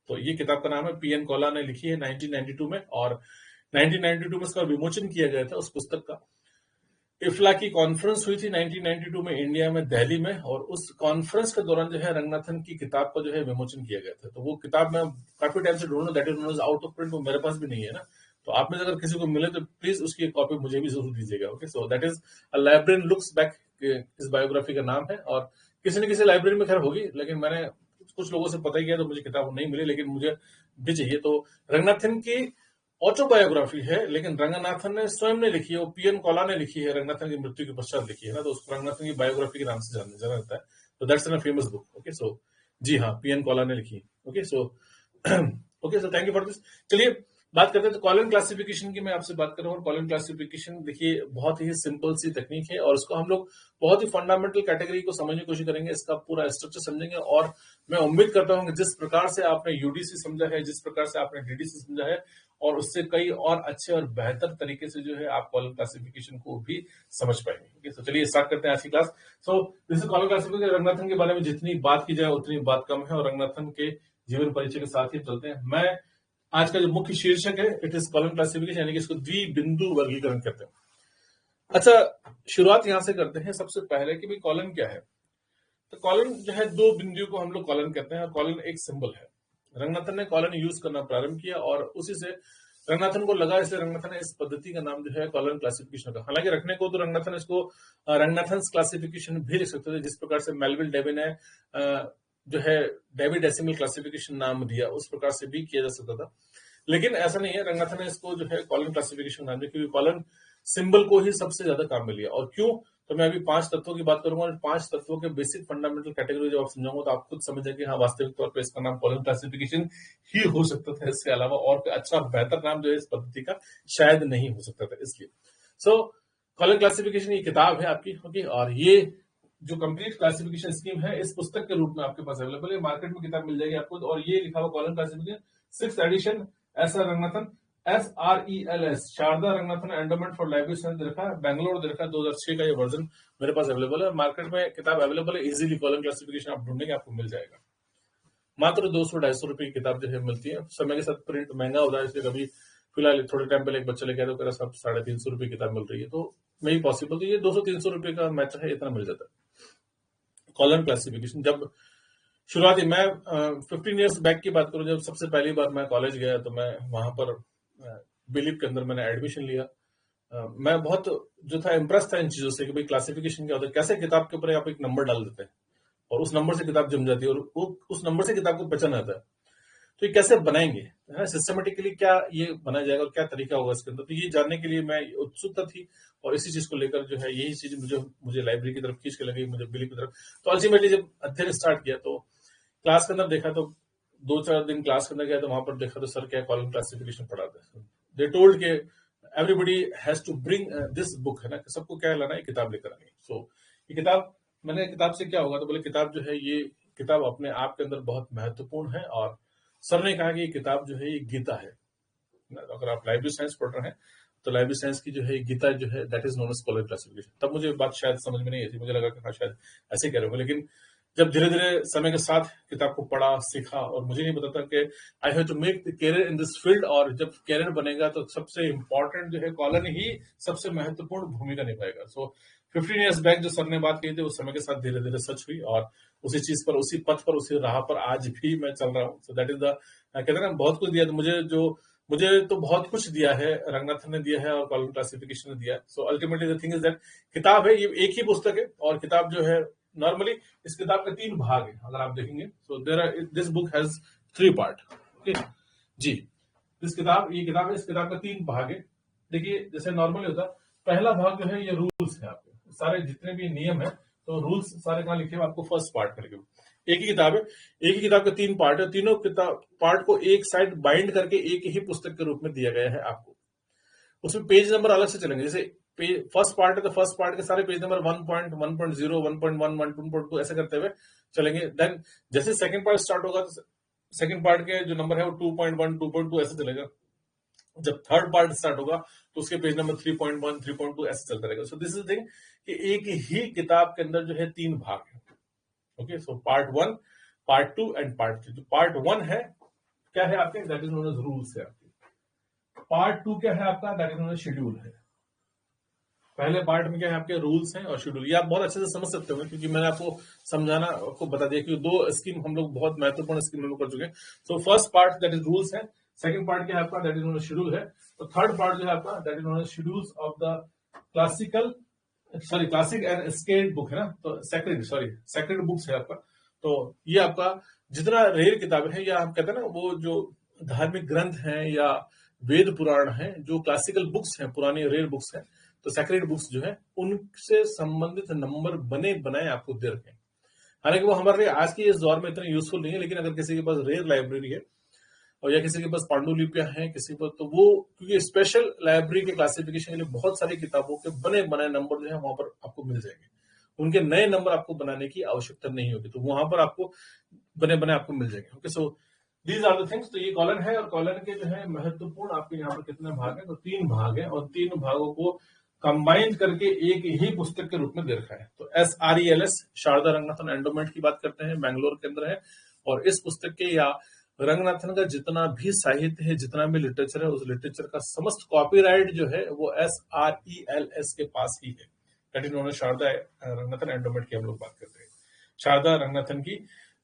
तो ये किताब का नाम है, PN कोला ने लिखी है 1992 में, और 1992 में इसका विमोचन किया गया था उस पुस्तक का। इफ्ला की कॉन्फ्रेंस हुई थी 1992 में इंडिया में, दिल्ली में, और उस कॉन्फ्रेंस के दौरान जो है रंगनाथन की किताब का जो है विमोचन किया गया था। तो वो किताब मैं काफी टाइम से ढूंढ रहा हूं, that is known as out of print, वो मेरे पास भी नहीं है ना। तो आप में से अगर किसी को मिले तो प्लीज उसकी कॉपी मुझे भी जरूर दीजिएगा। Okay, so that is a librarian looks back, इस बायोग्राफी का नाम है, और किसी न किसी लाइब्रेरी में खैर होगी, लेकिन मैंने कुछ लोगों से पता ही किया तो मुझे किताब नहीं मिली, लेकिन मुझे भी चाहिए। तो रंगनाथन की ऑटोबायोग्राफी है, लेकिन रंगनाथन ने स्वयं ने लिखी है, वो PN कोला ने लिखी है, रंगनाथन की मृत्यु के पश्चात लिखी है ना, तो उसको रंगनाथन की बायोग्राफी के नाम से जाना जाता है। तो that's an famous book. Okay, so जी हाँ, PN कोला ने लिखी। Okay, so okay, so thank you for this. चलिए बात करते हैं। तो कॉलम क्लासिफिकेशन की मैं आपसे बात कर रहा हूँ। कॉलम क्लासिफिकेशन देखिए बहुत ही सिंपल सी टेक्निक है, और उसको हम लोग बहुत ही फंडामेंटल कैटेगरी को समझने की कोशिश करेंगे, इसका पूरा स्ट्रक्चर समझेंगे। और मैं उम्मीद करता हूँ कि जिस प्रकार से आपने UDC समझा है, जिस प्रकार से आपने DDC समझा है, और उससे कई और अच्छे और बेहतर तरीके से जो है आप कॉलम क्लासिफिकेशन को भी समझ पाएंगे। ओके, तो चलिए स्टार्ट करते हैं आज की class. So this is column classification. Ranganathan के बारे में जितनी बात की जाए उतनी बात कम है, और रंगनाथन के जीवन परिचय के साथ ही चलते हैं। मैं आज का जो मुख्य शीर्षक है इट इज कॉलम क्लासिफिकेशन, यानी कि इसको द्विबिंदु वर्गीकरण कहते हैं। अच्छा, शुरुआत यहां से करते हैं सबसे पहले कि भाई कॉलम क्या है। तो कॉलम जो है 2 बिंदुओं को हम लोग कॉलम कहते हैं, और कॉलम एक सिंबल है। रंगनाथन ने कॉलम यूज करना प्रारंभ किया, और उसी से रंगनाथन को लगा, इसलिए रंगनाथन ने इस पद्धति का नाम जो है कॉलम क्लासिफिकेशन का। हालांकि रखने को तो रंगनाथन इसको रंगनाथन क्लासिफिकेशन भी लिख सकते थे, जिस प्रकार से मेलविल डेविन ने जो है डेवी डेसिमल क्लासिफिकेशन नाम दिया, उस प्रकार से भी किया जा सकता था, लेकिन ऐसा नहीं है। रंगनाथन ने इसको जो है कॉलम क्लासिफिकेशन नाम दिया, क्योंकि कॉलम सिंबल को ही सबसे ज्यादा काम में लिया। और क्यों, तो मैं अभी 5 तत्वों की बात करूंगा, और 5 तत्वों के बेसिक फंडामेंटल कैटेगरी जब आप समझाऊंगा तो आप खुद समझ जाएंगे हाँ वास्तविक तौर पर इसका नाम कॉलम क्लासिफिकेशन ही हो सकता था, इसके अलावा और कोई अच्छा बेहतर नाम जो है इस पद्धति का शायद नहीं हो सकता था। इसलिए सो कॉलम क्लासिफिकेशन ये किताब है आपकी। ओके, और ये जो कंप्लीट क्लासिफिकेशन स्कीम है इस पुस्तक के रूप में आपके पास अवेलेबल है, मार्केट में किताब मिल जाएगी आपको। और ये लिखा हुआ colon classification 6th edition, SR Ranganathan, SRELS, Sarada Ranganathan endowment for library science दे रखा है, बैंगलोर दे रखा है। 2006 का ये वर्जन मेरे पास अवेलेबल है, मार्केट में किताब अवेलेबल है। इजीली कॉलम क्लासिफिकेशन आप ढूंढेंगे आपको मिल जाएगा। मात्र 200-250 रुपए की किताब जो है मिलती है। समय के साथ प्रिंट महंगा हो रहा है, इसलिए कभी फिलहाल थोड़े टाइम पहले एक बच्चे लेके आया तो कह रहा सब 350 रुपए की किताब मिल रही है, तो नहीं पॉसिबल, तो ये 200-300 रुपए का मैटर है, इतना मिल जाता है। कॉलम क्लासिफिकेशन जब शुरुआती मैं 15 इयर्स बैक की बात करूं, जब सबसे पहली बार मैं कॉलेज गया तो मैं वहां पर बिलीव के अंदर मैंने एडमिशन लिया। मैं बहुत जो था इम्प्रेस था इन चीजों से कि भाई क्लासिफिकेशन क्या होता है, कैसे किताब के ऊपर आप एक नंबर डाल देते हैं। और उस नंबर से किताब जम जाती है, और उस नंबर से किताब को पहचाना आता है। तो ये कैसे बनाएंगे, है ना, सिस्टमेटिकली क्या ये बनाया जाएगा और क्या तरीका होगा इसके अंदर, तो ये जानने के लिए मैं उत्सुकता थी, और इसी चीज को लेकर जो है यही चीज मुझे मुझे लाइब्रेरी की तरफ खींच के लगी, मुझे बिली की तरफ। तो अल्टीमेटली जब अध्ययन स्टार्ट किया तो क्लास के अंदर देखा, तो 2-4 दिन क्लास के अंदर गया तो वहां पर देखा तो सर क्या कॉलम क्लासिफिकेशन पढ़ाते हैं। दे टोल्ड के everybody has to bring this book, है ना, सबको क्या लाना है, किताब लेकर आनी। सो ये किताब, मैंने किताब से क्या होगा, तो बोले किताब जो है ये किताब अपने आप के अंदर बहुत महत्वपूर्ण है, और सर ने कहा कि ये किताब जो है ये गीता है। अगर आप लाइब्रेरी साइंस पढ़ रहे हैं तो लाइब्रेरी साइंस की जो है गीता जो है that is known as column classification. तब मुझे बात शायद समझ में नहीं आई थी, मुझे लगा कि हाँ शायद ऐसे कह रहे हो, लेकिन जब धीरे धीरे समय के साथ किताब को पढ़ा, सीखा, और मुझे नहीं पता था कि I have to make the career in this field, और जब कैरियर बनेगा तो सबसे इंपॉर्टेंट जो है कॉलन ही सबसे महत्वपूर्ण भूमिका निभाएगा। सो 15 ईयर्स बैक जो सर ने बात कही थी उस समय के साथ धीरे धीरे सच हुई, और उसी चीज पर, उसी पथ पर, उसी राह पर आज भी मैं चल रहा हूँ। सो दैट इज द, कहते हैं ना, बहुत कुछ दिया मुझे तो बहुत कुछ दिया है, रंगनाथन ने दिया है और कॉलम क्लासिफिकेशन ने दिया है। So ultimately the thing is that किताब है, ये एक ही पुस्तक है, और किताब जो है नॉर्मली इस किताब के 3 भाग है अगर आप देखेंगे। So there are, this book has 3 part. Okay ji, ये किताब है, इस किताब का 3 भाग है। देखिए जैसे नॉर्मली होता, पहला भाग जो है ये रूल्स है, आपके सारे जितने भी नियम है, तो रूल्स सारे कहाँ लिखे हुए आपको फर्स्ट पार्ट में लिखे हुए। एक ही किताब है, एक ही किताब के 3 पार्ट है, तीनों किताब पार्ट को एक साइड बाइंड करके एक ही पुस्तक के रूप में दिया गया है आपको। उसमें पेज नंबर अलग से चलेंगे, जैसे फर्स्ट पार्ट है तो फर्स्ट पार्ट के सारे पेज नंबर 1.1, 1.0, 1.1, 1.2 ऐसे करते हुए चलेंगे। देन जैसे सेकंड पार्ट स्टार्ट होगा तो सेकंड पार्ट के जो नंबर है वो 2.1, 2.2 ऐसे चलेगा। जब थर्ड पार्ट स्टार्ट होगा तो उसके पेज नंबर 3.1, 3.2 ऐसे चलता रहेगा। सो दिस इज थिंग कि एक ही किताब के अंदर जो है 3 भाग है। Okay, so part 1, part 2 and part 3। जो पार्ट 1 है क्या है आपके, that is known as rules है आपके। पार्ट 2 क्या है आपका, that is known as schedule है। पहले पार्ट में क्या है आपके रूल्स हैं और शेड्यूल, ये आप बहुत अच्छे से समझ सकते हो क्योंकि मैंने आपको समझाना, आपको बता दिया कि 2 स्कीम हम लोग बहुत महत्वपूर्ण स्कीम हम लोग कर चुके हैं। So first part that is rules है, सेकंड पार्ट क्या है आपका, that is known as schedule है। तो थर्ड पार्ट जो है आपका that is known as schedules of the classic and scaled book है ना, तो सेक्रेड बुक्स है आपका। तो ये आपका जितना रेयर किताबें हैं, या हम कहते हैं ना वो जो धार्मिक ग्रंथ हैं या वेद पुराण हैं, जो क्लासिकल बुक्स हैं, पुरानी रेयर बुक्स हैं, तो सेक्रेड बुक्स जो है उनसे संबंधित नंबर बने बनाए आपको दे रखे हैं। हालांकि वो हमारे लिए आज के इस दौर में इतने यूजफुल नहीं है, लेकिन अगर किसी के पास रेयर लाइब्रेरी है और या किसी के पास पांडुलिपियां हैं किसी पर, तो वो क्योंकि स्पेशल लाइब्रेरी के क्लासिफिकेशन के लिए बहुत सारी किताबों के बने बनाए नंबर जो है वहां पर आपको मिल जाएंगे। उनके नए नंबर आपको बनाने की आवश्यकता नहीं होगी, तो वहां पर आपको बने बने आपको मिल जाएंगे। Okay, so these are the things. तो ये कॉलन है, और कॉलन के जो है महत्वपूर्ण आपके यहाँ पर कितने भाग है, तो 3 भाग है, और 3 भागों को कंबाइन करके एक ही पुस्तक के रूप में दे रखा है। तो SRELS, शारदा रंगनाथन एंडोमेंट की बात करते हैं, बैंगलोर के अंदर है। और इस पुस्तक के या रंगनाथन का जितना भी साहित्य है, जितना भी लिटरेचर है, उस लिटरेचर का समस्त कॉपीराइट जो है वो SRELS के पास ही है। That is known as Sarada Ranganathan Endowment की हम लोग बात करते हैं। शारदा रंगनाथन की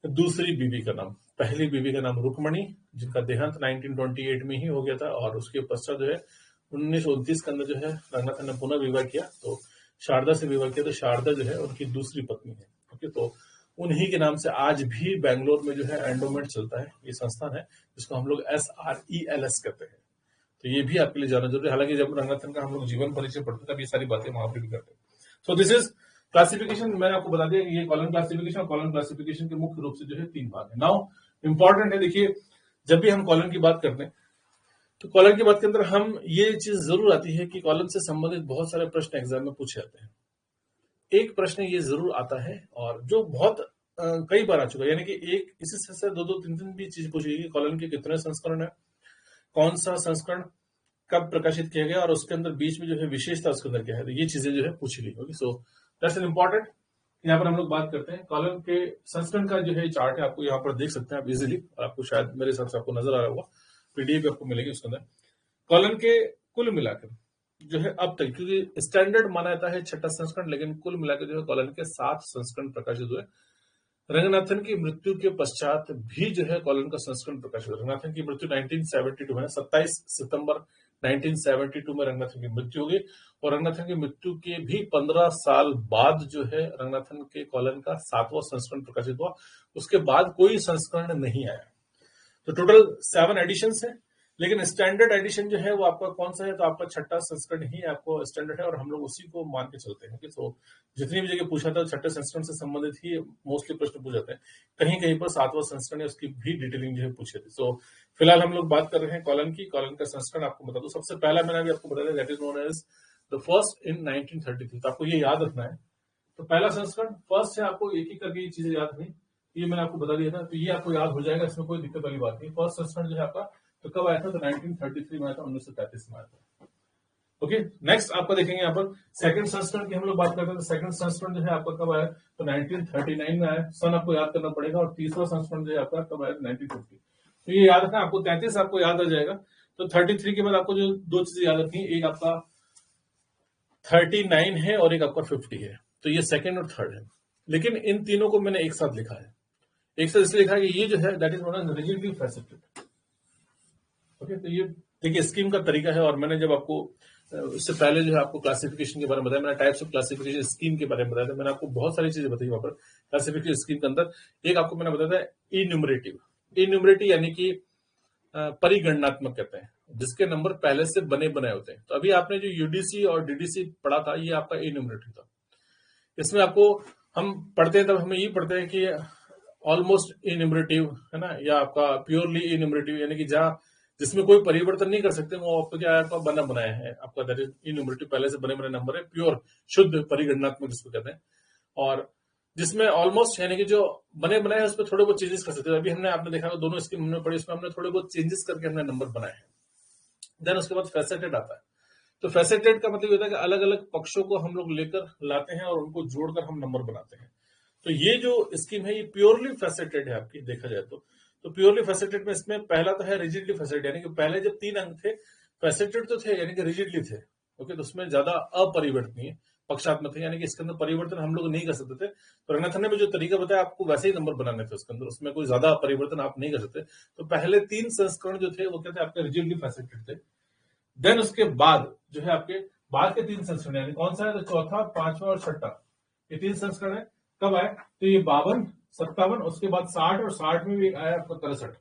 दूसरी बीवी का नाम, पहली बीवी का नाम रुक्मणी, जिनका देहांत 1928 में ही हो गया था, और उसके पश्चात जो है 1929 के अंदर जो है रंगनाथन ने पुनः विवाह किया, तो शारदा से विवाह किया, तो शारदा जो है उनकी दूसरी पत्नी है। ओके, तो उन्हीं के नाम से आज भी बैंगलोर में जो है एंडोमेंट चलता है, ये संस्थान है जिसको हम लोग SRELS कहते हैं। तो ये भी आपके लिए जानना जरूरी है। हालांकि जब रंगनाथन का हम लोग जीवन परिचय पढ़ते तब ये सारी बातें वहां पर भी करते हैं। सो दिस इज क्लासिफिकेशन। मैंने आपको बता दिया कि ये कॉलम क्लासिफिकेशन के मुख्य रूप से जो है 3 भाग है। नाउ इंपॉर्टेंट है, देखिए जब भी हम कॉलम की बात करते हैं तो कॉलम की बात के अंदर हम ये चीज जरूर आती है कि कॉलम से संबंधित बहुत सारे प्रश्न एग्जाम में पूछे जाते हैं। एक प्रश्न ये जरूर आता है, और जो बहुत कई बार आ चुका है, यानी कि एक इसी से 2-2, 3-3 भी चीज पूछी गई, कॉलम के कितने संस्करण है, कौन सा संस्करण कब प्रकाशित किया गया, और उसके अंदर बीच में जो है विशेषता उसके अंदर क्या है, तो ये चीजें जो है पूछी गई होगी। So that's an important. यहाँ पर हम लोग बात करते हैं कॉलम के संस्करण का जो है चार्ट है, आपको यहाँ पर देख सकते हैं आप इजिली, और आपको शायद मेरे हिसाब से आपको नजर आ रहा होगा, पीडीएफ आपको मिलेगी उसके अंदर। कॉलम के कुल मिलाकर जो है अब तक, क्योंकि स्टैंडर्ड माना जाता है 6ठा संस्करण, लेकिन कुल मिलाकर जो है कॉलम के 7 संस्करण प्रकाशित हुए। रंगनाथन की मृत्यु के पश्चात भी जो है कॉलम का संस्करण प्रकाशित हुआ। रंगनाथन की मृत्यु 1972 है, 27 सितंबर 1972 में रंगनाथन की मृत्यु हो गई और रंगनाथन की मृत्यु के भी 15 साल बाद जो है रंगनाथन के कॉलन का 7वां संस्करण प्रकाशित हुआ। उसके बाद कोई संस्करण नहीं आया। तो टोटल 7 एडिशन है, लेकिन स्टैंडर्ड एडिशन जो है वो आपका कौन सा है, तो आपका छठा संस्करण ही आपको स्टैंडर्ड है और हम लोग उसी को मान के चलते हैं। तो जितनी भी जगह पूछा था छठे संस्करण से संबंधित ही मोस्टली प्रश्न पूछ जाते हैं, कहीं कहीं पर 7वां संस्करण है उसकी भी डिटेलिंग जो है पूछे थे। तो फिलहाल हम लोग बात कर रहे हैं कॉलन की। कॉलन का संस्करण आपको बता दूं, सबसे पहला मैंने अभी आपको बताया that is known as the first in 1933। तो आपको ये याद रखना है। तो पहला संस्करण फर्स्ट है, आपको एक ही करके ये चीजें याद नहीं, ये मैंने आपको बता दिया था, तो ये आपको याद हो जाएगा, इसमें कोई दिक्कत वाली बात नहीं। फर्स्ट संस्करण जो है आपका तो कब आया था, तो 1933 में आया था, 1933 में आया था। ओके, नेक्स्ट आपका देखेंगे यहाँ पर सेकंड संस्करण की हम लोग बात करते हैं। तो सेकंड संस्करण जो है आपका कब आया, तो 1939 में आया, सन आपको याद करना पड़ेगा। और तीसरा संस्करण जो है आपका कब आया, 1950। तो ये याद रखना आपको, 33 आपको याद आ जाएगा। तो 33 के बाद आपको जो दो चीजें याद रखनी है, एक आपका 39 है और एक आपका 50 है। तो ये सेकंड और थर्ड है, लेकिन इन तीनों को मैंने एक साथ लिखा है। एक साथ इसलिए लिखा है कि ये जो है that is known as rigidly faceted. Okay, तो ये देखिए स्कीम का तरीका है। और मैंने जब आपको इससे पहले जो है आपको क्लासिफिकेशन के बारे में बताया, मैंने टाइप्स ऑफ क्लासिफिकेशन स्कीम के बारे में बताया था। मैंने आपको बहुत सारी चीजें बताई वहां पर क्लासिफिकेशन स्कीम के अंदर। एक आपको मैंने बताया था इन्यूमरेटिव। इन्यूमरेटिव यानी कि परिगणनात्मक कहते हैं, जिसके नंबर पहले से बने बनाए होते हैं। तो अभी आपने जो यूडीसी और डीडीसी पढ़ा था, ये आपका इन्यूमरेटिव था। इसमें आपको हम पढ़ते हैं तब हमें ये पढ़ते हैं कि ऑलमोस्ट इन्यूमरेटिव है ना, या आपका प्योरली इन्यूमरेटिव, यानी कि जहां जिसमें कोई परिवर्तन नहीं कर सकते, वो आपको क्या आपका बना बनाया है, आपका दैट इज इन्यूमरेटिव, पहले से बने बने नंबर है, प्योर शुद्ध परिगणनात्मक जिसको कहते हैं। और जिसमें ऑलमोस्ट यानी कि जो बने बनाए उस पर थोड़े बहुत चेंजेस कर सकते हैं। अभी हमने आपने देखा दोनों स्कीम हमने पढ़ी, इसमें हमने थोड़े बहुत चेंजेस करके हमने नंबर बनाए हैं। देन उसके बाद फैसेटेड आता है। तो फैसेटेड का मतलब होता है कि अलग अलग पक्षों को हम लोग लेकर लाते हैं और उनको जोड़कर हम नंबर बनाते हैं। तो ये जो स्कीम है ये प्योरली फैसेटेड है आपकी, देखा जाए तो प्योरली फैसेटेड में इसमें पहला तो है रिजिडली फैसेटेड, यानी कि पहले जब 3 अंक थे फैसेटेड तो थे, यानी कि रिजिडली थे। ओके, तो उसमें ज्यादा अपरिवर्तनीय पक्षात्मक थे, यानी कि इसके अंदर परिवर्तन हम लोग नहीं कर सकते थे। तो रंगनाथन ने भी जो तरीका बताया आपको वैसे ही नंबर बनाने थे उसके अंदर, उसमें कोई ज्यादा परिवर्तन आप नहीं कर सकते। तो पहले 3 संस्करण जो थे वो क्या थे, आपके रिजिडली फैसेटेड थे। देन उसके बाद जो है आपके बाद के 3 संस्करण, यानी कौन सा है, तो चौथा, पांचवा और छठा, ये 3 संस्करण है। कब आए, तो ये 52, 57, उसके बाद 60 और 60 में भी आया आपका 63।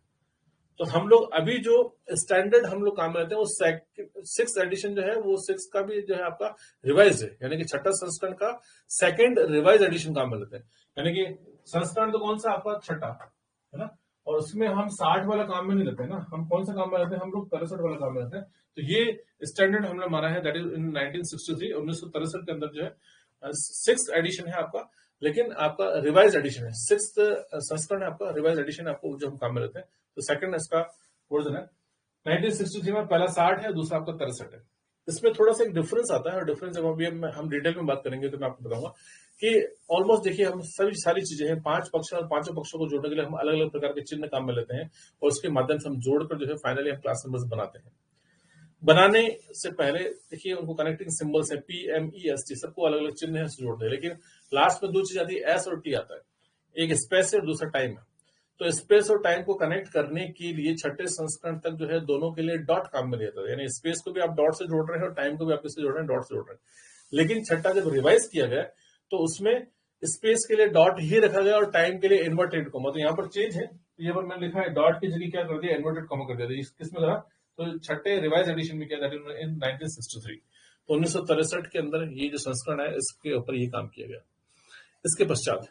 तो हम लोग अभी जो स्टैंडर्ड हम लोग काम में लेते हैं वो 6 एडिशन जो है वो 6 का भी जो है आपका रिवाइज है, यानी कि छठा संस्करण का सेकंड रिवाइज एडिशन काम में लेते हैं। यानी कि संस्करण तो कौन सा आपका छठा है ना, और उसमें हम 60 वाला काम में नहीं लेते हैं ना, हम कौन सा काम में लेते हैं, हम लोग 63 वाला काम में लेते हैं। तो ये स्टैंडर्ड हमने माना है, दैट इज इन 1963, 1963 के अंदर जो है 6 एडिशन है आपका, लेकिन आपका रिवाइज एडिशन है, 6th संस्करण है आपका, रिवाइज एडिशन आपको जो हम काम में लेते हैं। तो सेकंड इसका वर्जन है। 1963 में पहला 60 है, दूसरा आपका 63 है। इसमें थोड़ा सा एक डिफरेंस आता है, और डिफरेंस जब अभी हम डिटेल में बात करेंगे तो मैं आपको बताऊंगा कि ऑलमोस्ट देखिए हम सभी सारी चीजें हैं, 5 पक्ष और 5 पक्षों को जोड़ने के लिए हम अलग अलग प्रकार के चिन्ह काम में लेते हैं, और उसके माध्यम से हम जोड़कर जो है फाइनली हम क्लास नंबर्स बनाते हैं। बनाने से पहले देखिए उनको कनेक्टिंग सिंबल्स है, PMEST, सबको अलग अलग चिन्ह है जोड़ते हैं, लेकिन लास्ट में 2 चीज आती है, एस और टी आता है, एक स्पेस है और दूसरा टाइम है। तो स्पेस और टाइम को कनेक्ट करने के लिए छठे संस्करण तक जो है दोनों के लिए डॉट काम में लिया था, यानी स्पेस को भी आप डॉट से जोड़ रहे हैं और टाइम को भी आप इससे जोड़ रहे हैं, डॉट से जोड़ रहे हैं। लेकिन छठा जब रिवाइज किया गया तो उसमें स्पेस के लिए डॉट ही रखा गया और टाइम के लिए इन्वर्टेड कॉमा। तो यहाँ पर चेंज है, यहाँ पर मैंने लिखा है डॉट की जगह क्या कर दिया, इन्वर्टेड कॉमा कर दिया। किसमें करा, तो छठे रिवाइज एडिशन में किया इन 1963। तो 1963 के अंदर ये जो संस्करण है इसके ऊपर ये काम किया गया। इसके पश्चात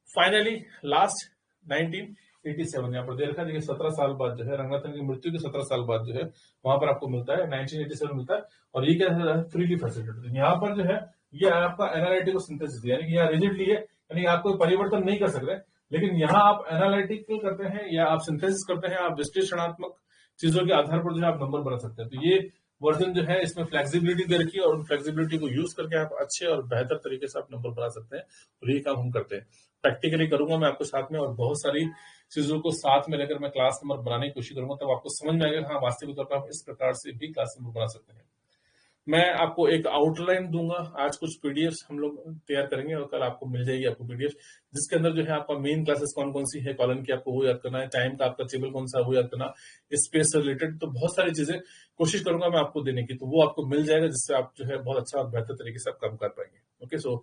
फाइनली लास्ट 1987 यहाँ पर दे रखा है, देखिए 17 साल बाद जो है रंगनाथन की मृत्यु के 17 साल बाद जो है वहां पर आपको मिलता है 1987 मिलता है। और ये क्या है, फ्रीली फैसिलिटेड। यहाँ पर जो है ये आपका एनालिटिकल सिंथेसिस, यानी कि यहाँ रिजिडली है, यानी आप कोई परिवर्तन नहीं कर सकते, लेकिन यहाँ आप एनालिटिकल करते हैं या आप सिंथेसिस करते हैं, आप विश्लेषणात्मक चीजों के आधार पर जो है आप नंबर बना सकते हैं। तो ये वर्जन जो है इसमें फ्लेक्सिबिलिटी दे रखी है, और उन फ्लेक्सिबिलिटी को यूज करके आप अच्छे और बेहतर तरीके से आप नंबर बना सकते हैं, और ये काम हम करते हैं। प्रैक्टिकली करूंगा मैं आपको साथ में, और बहुत सारी चीजों को साथ में लेकर मैं क्लास नंबर बनाने की कोशिश करूंगा, तब आपको समझ में आएगा हाँ वास्तविक तौर पर आप इस प्रकार से भी क्लास नंबर बना सकते हैं। मैं आपको एक आउटलाइन दूंगा, आज कुछ पीडीएफ्स हम लोग तैयार करेंगे और कल आपको मिल जाएगी आपको पीडीएफ, जिसके अंदर जो है आपका मेन क्लासेस कौन कौन सी है, कॉलन की आपको वो याद करना है, टाइम का आपका टेबल कौन सा वो याद करना, स्पेस से रिलेटेड, तो बहुत सारी चीजें कोशिश करूंगा मैं आपको देने की, तो वो आपको मिल जाएगा, जिससे आप जो है बहुत अच्छा और बेहतर तरीके से आप काम कर पाएंगे। ओके, सो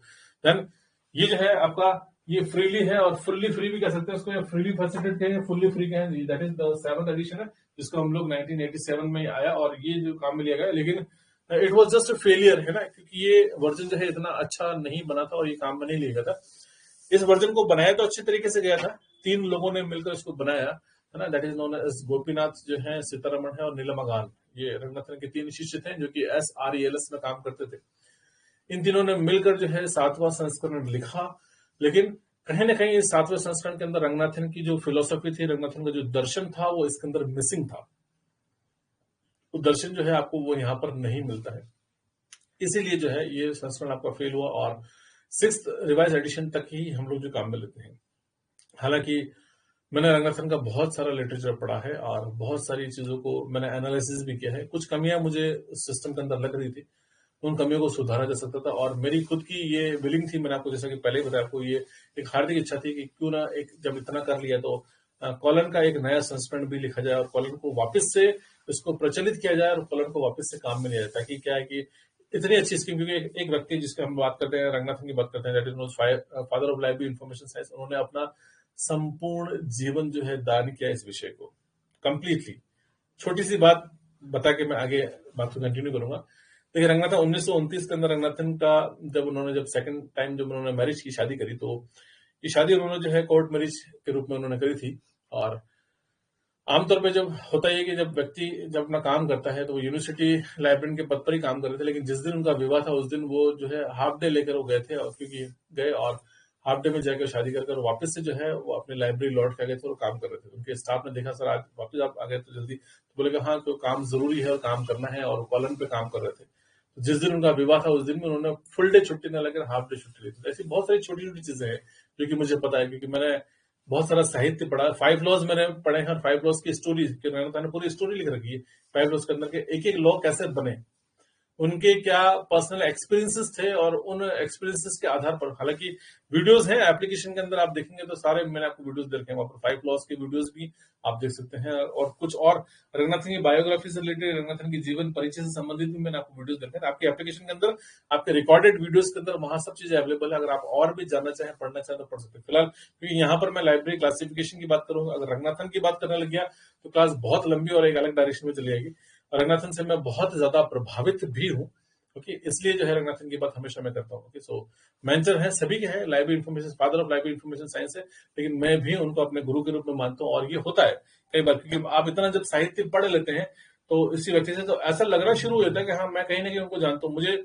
देन ये जो है आपका ये फ्रीली है, और फुल्ली फ्री भी कह सकते हैं उसको, फ्रीली फैसिलिटेड कहें, फुल्ली फ्री कहें, that is the 7th edition है, जिसको हम लोग 1987 में आया और ये जो काम में लिया गया, लेकिन it was just a failure है ना, क्योंकि ये वर्जन जो है इतना अच्छा नहीं बना था और ये काम में नहीं लिया गया था। इस वर्जन को बनाया तो अच्छे तरीके से गया था, 3 लोगों ने मिलकर इसको बनाया है ना, that is known as Gopinath जो है, सीतारमण है और नीलम अगान, ये रंगनाथन के 3 शिष्य थे जो कि SRELS में काम करते थे। इन तीनों ने मिलकर जो है 7वां संस्करण लिखा, लेकिन कहीं ना कहीं इस 7वें संस्करण के अंदर रंगनाथन की जो फिलोसफी थी, रंगनाथन का जो दर्शन था, वो इसके अंदर मिसिंग था। वो दर्शन जो है आपको वो यहाँ पर नहीं मिलता है, इसीलिए जो है ये संस्करण आपका फेल हुआ और 6th रिवाइज एडिशन तक ही हम लोग जो काम में लेते हैं। हालांकि मैंने रंगनाथन का बहुत सारा लिटरेचर पढ़ा है और बहुत सारी चीजों को मैंने एनालिसिस भी किया है, कुछ कमियां मुझे सिस्टम के अंदर लग रही थी, उन कमियों को सुधारा जा सकता था, और मेरी खुद की ये विलिंग थी, मैंने आपको जैसा कि पहले ही बताया आपको, ये एक हार्दिक इच्छा थी कि क्यों ना एक जब इतना कर लिया तो कॉलन का एक नया संस्करण भी लिखा जाए और कॉलन को वापस से इसको प्रचलित किया जाए और कॉलन को वापस से काम में लिया जाए, ताकि क्या है कि इतनी अच्छी स्कीम, क्योंकि एक व्यक्ति जिसकी हम बात करते हैं, रंगनाथन की बात करते हैं, that is known father of library information science, उन्होंने अपना संपूर्ण जीवन जो है दान किया इस विषय को कंप्लीटली। छोटी सी बात बता के मैं आगे बात को कंटिन्यू करूंगा। देखिए, रंगनाथन 1929 के अंदर रंगनाथन का जब सेकंड टाइम जब उन्होंने मैरिज की, शादी करी, तो ये शादी उन्होंने जो है कोर्ट मैरिज के रूप में उन्होंने करी थी। और आमतौर पे जब होता है कि जब व्यक्ति जब अपना काम करता है तो वो यूनिवर्सिटी लाइब्रेरियन के पद पर ही काम कर रहे थे, लेकिन जिस दिन उनका विवाह था उस दिन वो जो है हाफ डे लेकर वो गए थे, और क्योंकि गए और हाफ डे में जाकर शादी कर वापस से जो है वो अपनी लाइब्रेरी लौट के गए थे और काम कर रहे थे। उनके स्टाफ ने देखा, सर आज वापस आप आ गए तो जल्दी, तो बोले हाँ, तो काम जरूरी है और काम करना है, और कॉलन पे काम कर रहे थे। तो जिस दिन उनका विवाह था उस दिन में उन्होंने फुल डे छुट्टी न लेकर हाफ डे छुट्टी ली थी। ऐसी बहुत सारी छोटी छोटी चीजें हैं जो कि मुझे पता है, क्योंकि मैंने बहुत सारा साहित्य पढ़ा, 5 लॉज मैंने पढ़े हैं, और 5 लॉज की स्टोरी, रंगनाथन ने पूरी स्टोरी लिख रखी है 5 लॉज के अंदर के एक एक लॉ कैसे बने, उनके क्या पर्सनल एक्सपीरियंसेस थे, और उन एक्सपीरियंसेस के आधार पर, हालांकि वीडियोस हैं एप्लीकेशन के अंदर, आप देखेंगे तो सारे मैंने आपको वीडियोस दे रखे हैं वहां पर, 5 लॉस के वीडियोस भी आप देख सकते हैं, और कुछ और रंगनाथन की बायोग्राफी से रिलेटेड, रंगनाथन की जीवन परिचय से संबंधित भी मैंने आपको वीडियोस दे रखे हैं। आपके एप्लीकेशन के अंदर, आपके रिकॉर्डेड वीडियोस के अंदर वहां सब चीजें अवेलेबल है, अगर आप और भी जानना चाहें, पढ़ना चाहें तो पढ़ सकते हैं। फिलहाल क्योंकि यहाँ पर मैं लाइब्रेरी क्लासिफिकेशन की बात करूंगा, अगर रंगनाथन की बात करने लग गया तो क्लास बहुत लंबी और एक अलग डायरेक्शन में चली जाएगी। रंगनाथन से मैं बहुत ज्यादा प्रभावित भी हूँ, ओके, इसलिए जो है रंगनाथन की बात हमेशा मैं करता हूँ। ओके, सो मेंशन है सभी के हैं, library information, father of library information science है, लेकिन मैं भी उनको अपने गुरु के रूप में मानता हूँ। और ये होता है कई बार, क्योंकि आप इतना जब साहित्य पढ़ लेते हैं तो इसी व्यक्ति से तो ऐसा लगना शुरू हो जाता है कि हाँ, मैं कहीं ना कहीं उनको जानता हूँ। मुझे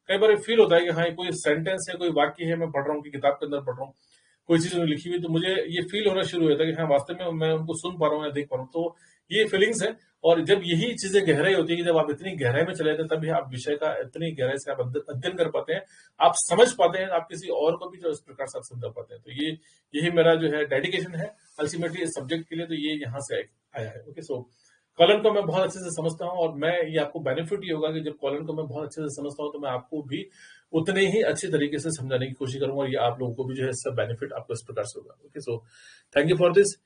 कई बार फील होता है कि हाँ, कोई सेंटेंस है, कोई वाक्य है, मैं पढ़ रहा हूँ कि किताब के अंदर पढ़ रहा हूँ, कोई चीज उन्होंने लिखी हुई, तो मुझे ये फील होना शुरू हो जाता है कि हाँ, वास्तव में मैं उनको सुन पा रहा हूँ या देख पा रहा हूँ। तो ये फीलिंग्स है, और जब यही चीजें गहराई होती है कि जब आप इतनी गहराई में चले जाते हैं, तभी आप विषय का इतनी गहराई से आप अध्ययन कर पाते हैं, आप समझ पाते हैं, आप किसी और को भी जो इस प्रकार से आप समझा पाते हैं। तो ये यही मेरा जो है डेडिकेशन है अल्टीमेटली इस सब्जेक्ट के लिए, तो ये यहाँ से आया है। ओके, सो कॉलन को मैं बहुत अच्छे से समझता हूँ, और मैं ये आपको बेनिफिट ये होगा कि जब कॉलन को मैं बहुत अच्छे से समझता हूँ तो मैं आपको भी उतने ही अच्छे तरीके से समझाने की कोशिश करूंगा, और ये आप लोगों को भी जो है इसका बेनिफिट आपको इस प्रकार से होगा। Okay, so thank you for this.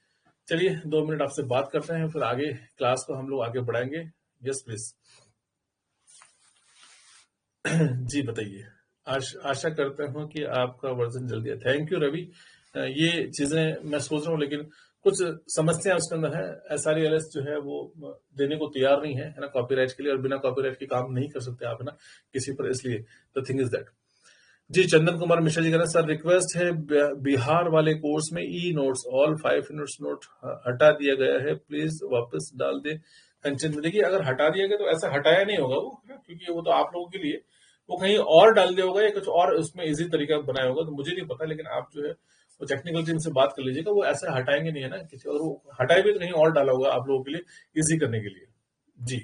चलिए 2 मिनट आपसे बात करते हैं, फिर आगे क्लास को हम लोग आगे बढ़ाएंगे। Yes please. जी बताइए। आशा करता हूँ कि आपका वर्जन जल्दी है। Thank you Ravi. ये चीजें मैं सोच रहा हूँ, लेकिन कुछ समस्या उसके अंदर है। SRELS जो है वो देने को तैयार नहीं है ना कॉपीराइट के लिए, और बिना कॉपीराइट के काम नहीं कर सकते आप, है ना, किसी पर। इसलिए द थिंग इज दैट। जी, चंदन कुमार मिश्रा जी कह रहे हैं, सर रिक्वेस्ट है, बिहार वाले कोर्स में e notes all 5 minutes note हटा दिया गया है, प्लीज वापस डाल दे कंचन में। देखिए, अगर हटा दिया गया तो ऐसा हटाया नहीं होगा वो, क्योंकि वो तो आप लोगों के लिए वो कहीं और डाल दिया होगा या कुछ और उसमें इजी तरीका बनाया होगा, तो मुझे नहीं पता। लेकिन आप जो है वो टेक्निकल टीम से बात कर लीजिएगा, वो ऐसे हटाएंगे नहीं, है ना, किसी और वो हटाए भी तो कहीं और डाला होगा आप लोगों के लिए इजी करने के लिए। जी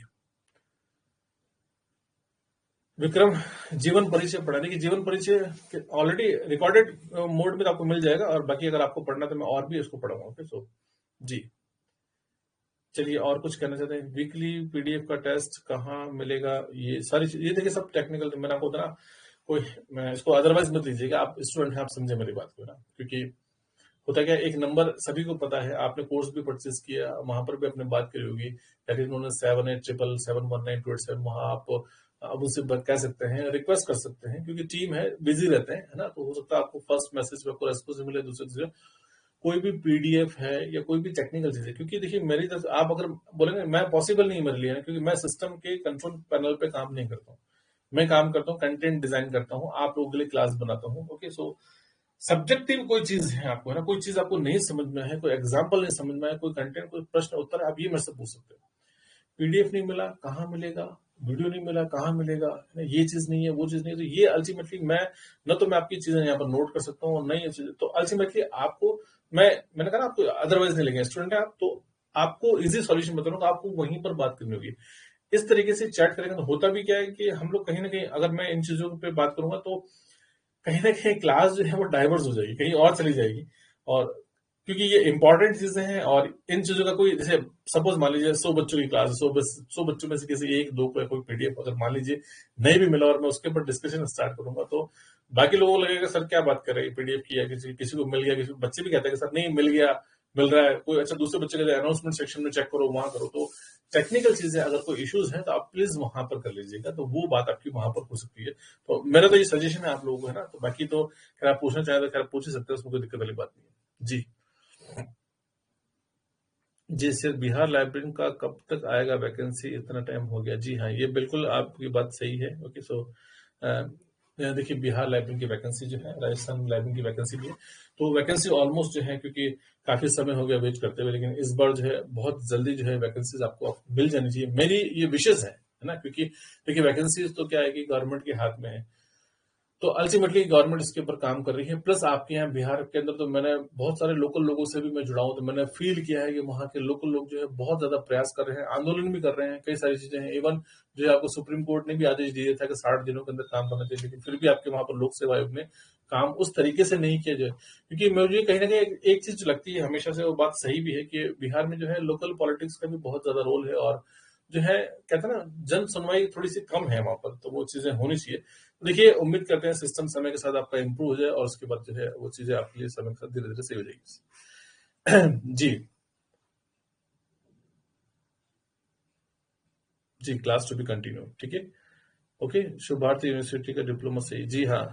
विक्रम, जीवन परिचय पढ़ाने की, जीवन परिचय ऑलरेडी रिकॉर्डेड मोड में आपको मिल जाएगा, और बाकी अगर आपको पढ़ना तो मैं और भी इसको पढ़ाऊंगा। ओके, सो जी चलिए और कुछ कहना चाहते हैं? वीकली पीडीएफ का टेस्ट कहाँ मिलेगा? ये सारी चीज, ये देखिए सब टेक्निकल, मैंने आपको ना कोई, मैं इसको अदरवाइज मत लीजिएगा, आप स्टूडेंट हैं, आप समझे मेरी बात को ना, क्योंकि होता क्या है, एक नंबर सभी को पता है, आपने कोर्स भी परचेज किया, वहां पर भी आपने बात करी होगी, दैट इज नोन एज 7877719287, वहां आप अब उनसे कह सकते हैं, रिक्वेस्ट कर सकते हैं, क्योंकि टीम है, बिजी रहते हैं, है ना, तो हो सकता है आपको फर्स्ट मैसेज पे आपको रेस्पॉन्स मिले, दूसरे चीज कोई भी पीडीएफ है या कोई भी टेक्निकल चीज है, क्योंकि देखिए मेरी तरफ आप अगर बोलेंगे, मैं पॉसिबल नहीं है मेरे लिए ना, क्योंकि मैं सिस्टम के कंट्रोल पैनल पे काम नहीं करता हूँ, मैं काम करता हूँ कंटेंट डिजाइन करता हूँ, आप लोगों के लिए क्लास बनाता हूँ। ओके, सो सब्जेक्टिव कोई चीज है आपको, है ना, कोई चीज आपको नहीं समझ में है, कोई एग्जाम्पल नहीं समझ में है, कोई कंटेंट, कोई प्रश्न उत्तर, आप ये मेरे से पूछ सकते हो। पीडीएफ नहीं मिला, कहाँ मिलेगा? वीडियो नहीं मिला, कहाँ मिलेगा? ये चीज नहीं है, वो चीज नहीं है, तो ये अल्टीमेटली मैं न तो मैं आपकी चीजें यहाँ पर नोट कर सकता हूँ और नहीं चीजें, तो अल्टीमेटली आपको मैंने कहा ना, आपको अदरवाइज नहीं लेंगे, स्टूडेंट है आप, तो आपको इजी सॉल्यूशन बता रहा हूँ, तो आपको वहीं पर बात करनी होगी। इस तरीके से चैट करेंगे तो होता भी क्या है कि हम लोग कहीं ना कहीं, अगर मैं इन चीजों पे बात करूंगा तो कहीं ना कहीं क्लास जो है वो डाइवर्स हो जाएगी, कहीं और चली जाएगी, और क्योंकि ये इंपॉर्टेंट चीजें हैं, और इन चीजों का कोई, जैसे सपोज मान लीजिए 100 बच्चों की क्लास है, 100 बच्चों में से किसी एक दो को कोई पीडीएफ अगर मान लीजिए नहीं भी मिला और मैं उसके ऊपर डिस्कशन स्टार्ट करूंगा, तो बाकी लोगों को लगेगा सर क्या बात कर रहे हैं, पीडीएफ की है, किसी किसी को मिल गया, किसी बच्चे भी कहते हैं कि सर नहीं मिल गया, मिल रहा है कोई, अच्छा दूसरे बच्चे का अनाउंसमेंट सेक्शन में चेक करो, वहां करो, तो टेक्निकल चीजें अगर कोई इश्यूज हैं तो आप प्लीज वहां पर कर लीजिएगा, तो वो बात आपकी वहां पर हो सकती है। तो मेरा तो ये सजेशन है आप लोगों को, है ना, तो बाकी तो खैर आप पूछना चाहें तो खैर पूछ ही सकते हैं, उसमें कोई दिक्कत वाली बात नहीं है जी। जी सर, बिहार लाइब्रेरी का कब तक आएगा वैकेंसी? इतना टाइम हो गया। जी हाँ, ये बिल्कुल आपकी बात सही है। ओके, सो देखिए बिहार लाइब्रेरी की वैकेंसी जो है, राजस्थान लाइब्रेरी की वैकेंसी भी है, तो वैकेंसी ऑलमोस्ट जो है, क्योंकि काफी समय हो गया वेट करते हुए, लेकिन इस बार जो है बहुत जल्दी जो है वैकेंसीज आपको मिल जानी चाहिए, मेरी ये विशेष है ना, क्योंकि देखिए वैकेंसीज तो क्या है कि गवर्नमेंट के हाथ में है, तो अल्टीमेटली गवर्नमेंट इसके ऊपर काम कर रही है। प्लस आपके यहाँ बिहार के अंदर तो मैंने बहुत सारे लोकल लोगों से भी मैं जुड़ा हूं, तो मैंने फील किया है कि वहाँ के लोकल लोग जो है बहुत ज्यादा प्रयास कर रहे हैं, आंदोलन भी कर रहे हैं, कई सारी चीजें हैं। इवन जो है आपको सुप्रीम कोर्ट ने भी आदेश दिया था कि 60 दिनों के अंदर काम करना चाहिए, लेकिन फिर भी आपके वहां पर लोक सेवा आयोग ने काम उस तरीके से नहीं किया जाए, क्योंकि मुझे कहीं ना कहीं एक चीज लगती है हमेशा से, वो बात सही भी है कि बिहार में जो है लोकल पॉलिटिक्स का भी बहुत ज्यादा रोल है, और जो है कहते हैं ना, जन सुनवाई थोड़ी सी कम है वहां पर, तो वो चीजें होनी चाहिए। देखिए उम्मीद करते हैं सिस्टम समय के साथ आपका इंप्रूव हो जाए, और उसके बाद जो है वो चीजें आपके लिए समय के साथ धीरे धीरे सही हो जाएगी। जी जी, क्लास टू बी कंटिन्यू, ठीक है। ओके, शुभ भारती यूनिवर्सिटी का डिप्लोमा सही, जी हाँ,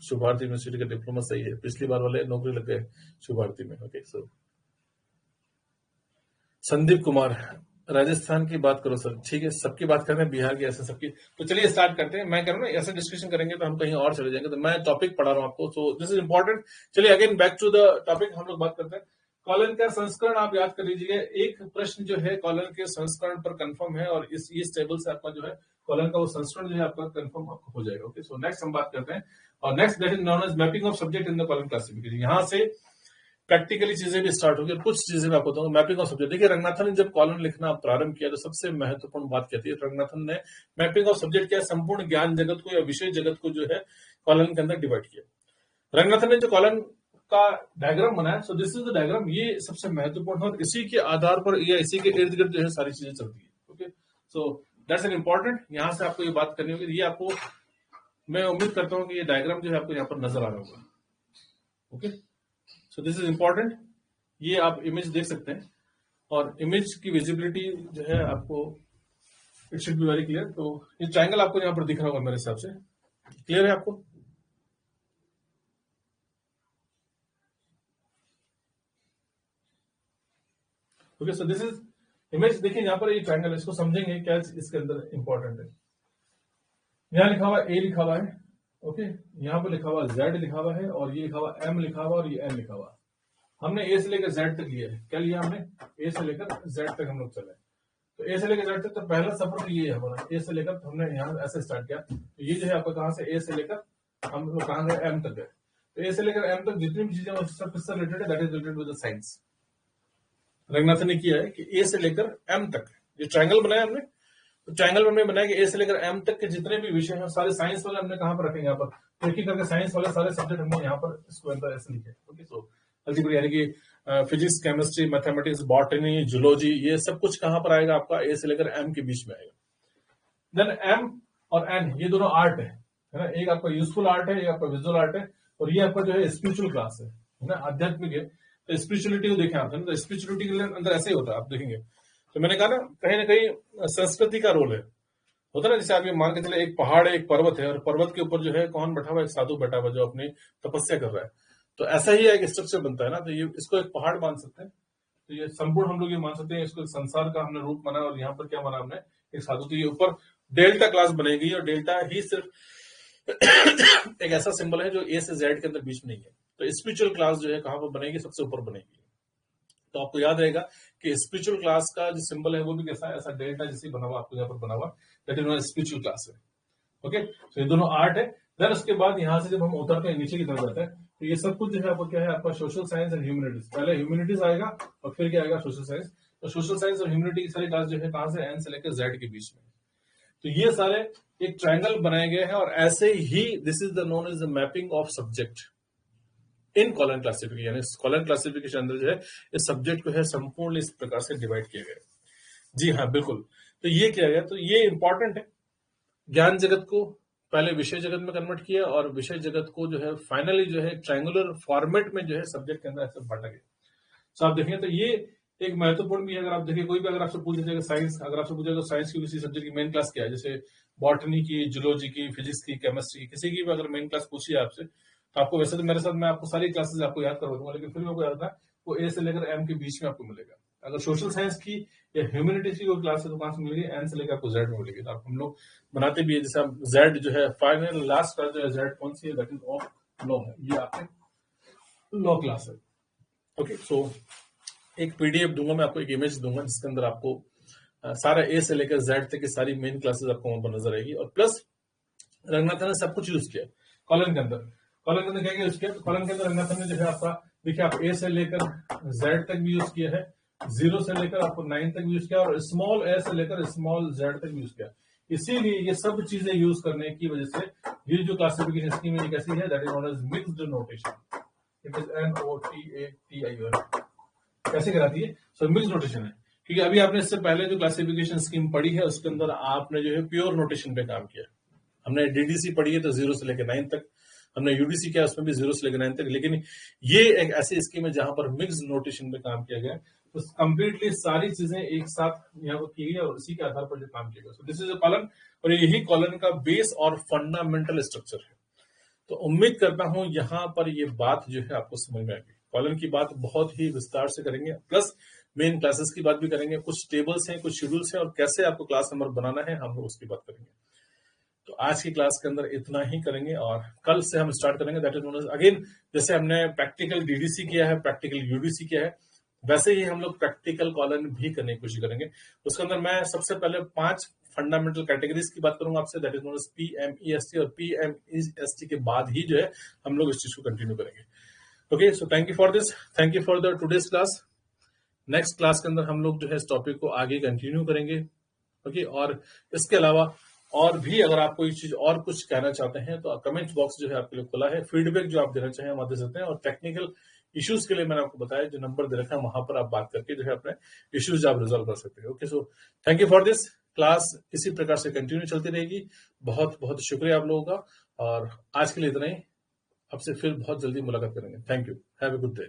शुभ भारती यूनिवर्सिटी का डिप्लोमा सही है, पिछली बार वाले नौकरी लग गए शुभ भारती में। ओके, सो संदीप कुमार, राजस्थान की बात करो सर, ठीक है, सबकी बात करते हैं, बिहार की ऐसे सबकी, तो चलिए स्टार्ट करते हैं। मैं कह रहा हूँ ना, ऐसे डिस्कशन करेंगे तो हम कहीं और चले जाएंगे, तो मैं टॉपिक पढ़ा रहा हूँ आपको, सो दिस इज इंपॉर्टेंट। चलिए again back to the topic, हम लोग बात करते हैं कॉलन का संस्करण, आप याद कर लीजिए, एक प्रश्न जो है कॉलन के संस्करण पर कंफर्म है, और इस टेबल से आपका जो है कॉलन का वो संस्करण जो है आपका कंफर्म आपको हो जाएगा। ओके, सो नेक्स्ट हम बात करते हैं, और next that is known as mapping of subject in the colon classification. यहाँ से प्रैक्टिकली चीजें भी स्टार्ट होगी, कुछ चीजें मैं आपको बताऊंगा। मैपिंग ऑफ सब्जेक्ट, देखिए रंगनाथन ने जब कॉलम लिखना प्रारंभ किया तो सबसे महत्वपूर्ण बात क्या थी, रंगनाथन ने मैपिंग ऑफ सब्जेक्ट क्या, संपूर्ण ज्ञान जगत को या विषय जगत को जो है कॉलम के अंदर डिवाइड किया। रंगनाथन ने जो कॉलम का डायग्राम बनाया, सो दिस इज द डायग्राम, ये सबसे महत्वपूर्ण है, और इसी के आधार पर या इसी के इर्द गिर्द जो है सारी चीजें चलती है। Okay, so that's an important, यहाँ से आपको ये बात करनी होगी, ये आपको, मैं उम्मीद करता हूँ कि ये डायग्राम जो है आपको यहाँ पर नजर आ रहा होगा। Okay, so this is important, ये आप इमेज देख सकते हैं, और इमेज की विजिबिलिटी जो है आपको, it should be very clear. तो ये ट्रायंगल आपको यहाँ पर दिख रहा होगा मेरे हिसाब से, क्लियर है आपको? Okay, so this is image, देखिए यहाँ पर ये ट्रायंगल, इसको समझेंगे क्या इसके अंदर इंपॉर्टेंट है। यहाँ लिखा हुआ ए लिखा हुआ है, ओके, यहाँ पर लिखा हुआ जेड लिखा हुआ है, और ये लिखा हुआ एम लिखा हुआ, और ये एन लिखा हुआ। हमने ए से लेकर जेड तक लिया है, क्या लिया हमने, ए से लेकर जेड तक हम लोग चले, तो ए से लेकर जेड तक, तो पहला सफर तो ये है हमारा, ए से लेकर हमने यहाँ ऐसे स्टार्ट किया, तो ये जो है आपका कहाँ से ए से लेकर हम लोग कहाँ गए, एम तक गए, तो ए से लेकर एम तक जितनी भी चीजें सब किससे रिलेटेड है, that is related with the science. Ranganathan ने किया है कि ए से लेकर एम तक, ये ट्रायंगल बनाया हमने, तो ट्रायंगल में हमने बनाया कि ए से लेकर एम तक के जितने भी विषय हैं सारे साइंस वाले हमने कहाँ पर रखेंगे, यहाँ पर, तो एक ही करके साइंस वाले सारे सब्जेक्ट हमने यहाँ पर इसको अंदर ऐसे लिखे। ओके, सो अल्टीमेटली यानी कि physics, chemistry, mathematics, botany, zoology, ये सब कुछ कहां पर आएगा आपका? ए से लेकर एम के बीच में आएगा। देन एम और एन ये दोनों आर्ट है ना? एक आपका यूजफुल आर्ट है, एक आपका विजुअल आर्ट है, और ये आपका जो है स्पिरिचुअल क्लास है ना, आध्यात्मिक है। तो स्पिरिचुअलिटी को देखें आप, तो स्पिरिचुअलिटी के अंदर ऐसे ही होता है, आप देखेंगे। तो मैंने कहा ना कहीं संस्कृति का रोल है, होता है ना। जैसे आप ये मान के चले, एक पहाड़ है, एक पर्वत है, और पर्वत के ऊपर जो है कौन बैठा हुआ है? एक साधु बैठा हुआ जो अपनी तपस्या कर रहा है। तो ऐसा ही एक स्ट्रक्चर बनता है ना। तो ये इसको एक पहाड़ मान सकते हैं, तो ये संपूर्ण हम लोग ये मान सकते हैं, इसको संसार का हमने रूप माना, और यहाँ पर क्या माना हमने? एक साधु। तो ये ऊपर डेल्टा क्लास बनेगी, और डेल्टा ही सिर्फ एक ऐसा सिंबल है जो ए से जेड के अंदर बीच में नहीं है। तो स्पिरिचुअल क्लास जो है कहां पर बनेगी? सबसे ऊपर बनेगी। तो आपको याद रहेगा कि स्पिरिचुअल क्लास का जो सिंबल है वो भी कैसा है? ऐसा डेल्टा जैसे बना हुआ, आपको यहाँ पर बना हुआ, दैट इज स्पिरिचुअल क्लास है। ओके, तो ये दोनों आर्ट है। देन उसके बाद यहाँ से जब हम उतरते हैं नीचे की तरफ जाते हैं, तो ये सब कुछ जो है आपको क्या है? आपका सोशल साइंस एंड ह्यूमैनिटीज। पहले ह्यूमैनिटीज आएगा और फिर क्या आएगा? Social science. तो सोशल साइंस और ह्यूमैनिटी की सारी क्लास जो है कहां से? एन से लेकर जेड के बीच में। तो ये सारे एक ट्रायंगल बनाए गए हैं, और ऐसे ही this is the known as the mapping of subject in colon classification. यानी कॉलन क्लासिफिकेशन अंदर जो है इस सब्जेक्ट को है संपूर्ण इस प्रकार से डिवाइड किया गया। जी हाँ, बिल्कुल। तो ये किया गया, तो ये इंपॉर्टेंट है। ज्ञान जगत को पहले विषय जगत में कन्वर्ट किया, और विषय जगत को जो है फाइनली जो है ट्रायंगुलर फॉर्मेट में जो है सब्जेक्ट के अंदर ऐसे बांटा गया। तो आप देखें तो ये एक महत्वपूर्ण भी है। अगर आप देखिए, कोई भी अगर आपसे पूछ लीजिएगा साइंस, अगर आपसे पूछेगा तो साइंस की किसी सब्जेक्ट की मेन क्लास क्या है, जैसे बॉटनी की, जूलॉजी की, फिजिक्स की, केमिस्ट्री की, किसी की भी अगर मेन क्लास पूछिए आपसे, तो आपको वैसे तो मेरे साथ मैं आपको सारी क्लासेस आपको याद करवा दूंगा, लेकिन फिर भी आपको याद था वो ए से लेकर एम के बीच में आपको मिलेगा। अगर सोशल साइंस की या ह्यूमैनिटीज की कोई क्लास है तो कहां से मिलेगी? एन से लेकर आपको जेड में मिलेगी। तो आप हम लोग बनाते भी है, जैसे आप जेड जो है फाइनल लास्ट क्लास जो है जेड कौन सी है? दैट इज ऑफ लॉ है, ये आपके लॉ क्लास है। ओके, सो एक पीडीएफ दूंगा मैं आपको, एक इमेज दूंगा जिसके अंदर आपको सारा ए से लेकर जेड तक की सारी मेन क्लासेस आपको वहां पर नजर आएगी। और प्लस रंगनाथन ने सब कुछ यूज किया कॉलन के अंदर। कॉलन के अंदर क्या यूज किया? कॉलन के अंदर रंगनाथन ने जो है आपका, देखिए आप ए से लेकर जेड तक भी यूज किया है, 0 से लेकर आपको 9 तक भी यूज किया, और स्मॉल ए से लेकर स्मॉल जेड तक भी यूज किया। इसीलिए ये सब चीजें यूज करने की वजह से ये जो क्लासिफिकेशन स्कीम है कैसी है? That is known as mixed notation. It is NOTATION। कैसे कराती है? सो मिक्स नोटेशन है, क्योंकि अभी आपने इससे पहले जो क्लासिफिकेशन स्कीम पढ़ी है उसके अंदर आपने जो है प्योर नोटेशन पे काम किया। हमने डीडीसी पढ़ी है तो 0 से लेकर 9 तक, हमने यूडीसी किया उसमें भी 0 से लेकर 9 तक, लेकिन ये एक ऐसी स्कीम है जहां पर मिक्स नोटेशन पे काम किया गया। तो कंप्लीटली सारी चीजें एक साथ यहाँ पर की गई और उसी के आधार पर जो काम किया गया। सो दिस इज अ कॉलन, और यही कॉलन का बेस और फंडामेंटल स्ट्रक्चर है। तो उम्मीद करता हूं यहां पर ये बात जो है आपको समझ में आएगी। कॉलन की बात बहुत ही विस्तार से करेंगे, प्लस मेन क्लासेस की बात भी करेंगे। कुछ टेबल्स हैं, कुछ शेड्यूल्स हैं, और कैसे आपको क्लास नंबर बनाना है हम लोग उसकी बात करेंगे। तो आज की क्लास के अंदर इतना ही करेंगे, और कल से हम स्टार्ट करेंगे that is known as again, जैसे हमने प्रैक्टिकल डीडीसी किया है, प्रैक्टिकल यूडीसी किया है, वैसे ही हम लोग प्रैक्टिकल कॉलन भी करने की कोशिश करेंगे। उसके अंदर मैं सबसे पहले 5 फंडामेंटल कैटेगरीज की बात करूंगा आपसे, that is known as PMEST, और PMEST के बाद ही जो है हम लोग इस चीज को कंटिन्यू करेंगे। Okay, so thank you for this, thank you for the today's class. Next class के अंदर हम लोग जो है इस टॉपिक को आगे कंटिन्यू करेंगे। ओके, और इसके अलावा और भी अगर आप कोई चीज और कुछ कहना चाहते हैं तो कमेंट बॉक्स जो है आपके लिए खुला है। फीडबैक जो आप देना चाहें हम दे सकते हैं, और टेक्निकल इश्यूज के लिए मैंने आपको बताया जो नंबर दे रखा है वहां पर आप बात करके जो है अपने इश्यूज आप रिजॉल्व कर सकते हैं। Okay, so thank you for this. Class इसी प्रकार से कंटिन्यू चलती रहेगी। बहुत बहुत शुक्रिया आप लोगों का, और आज के लिए इतना ही। आपसे फिर बहुत जल्दी मुलाकात करेंगे। Thank you, have a good day.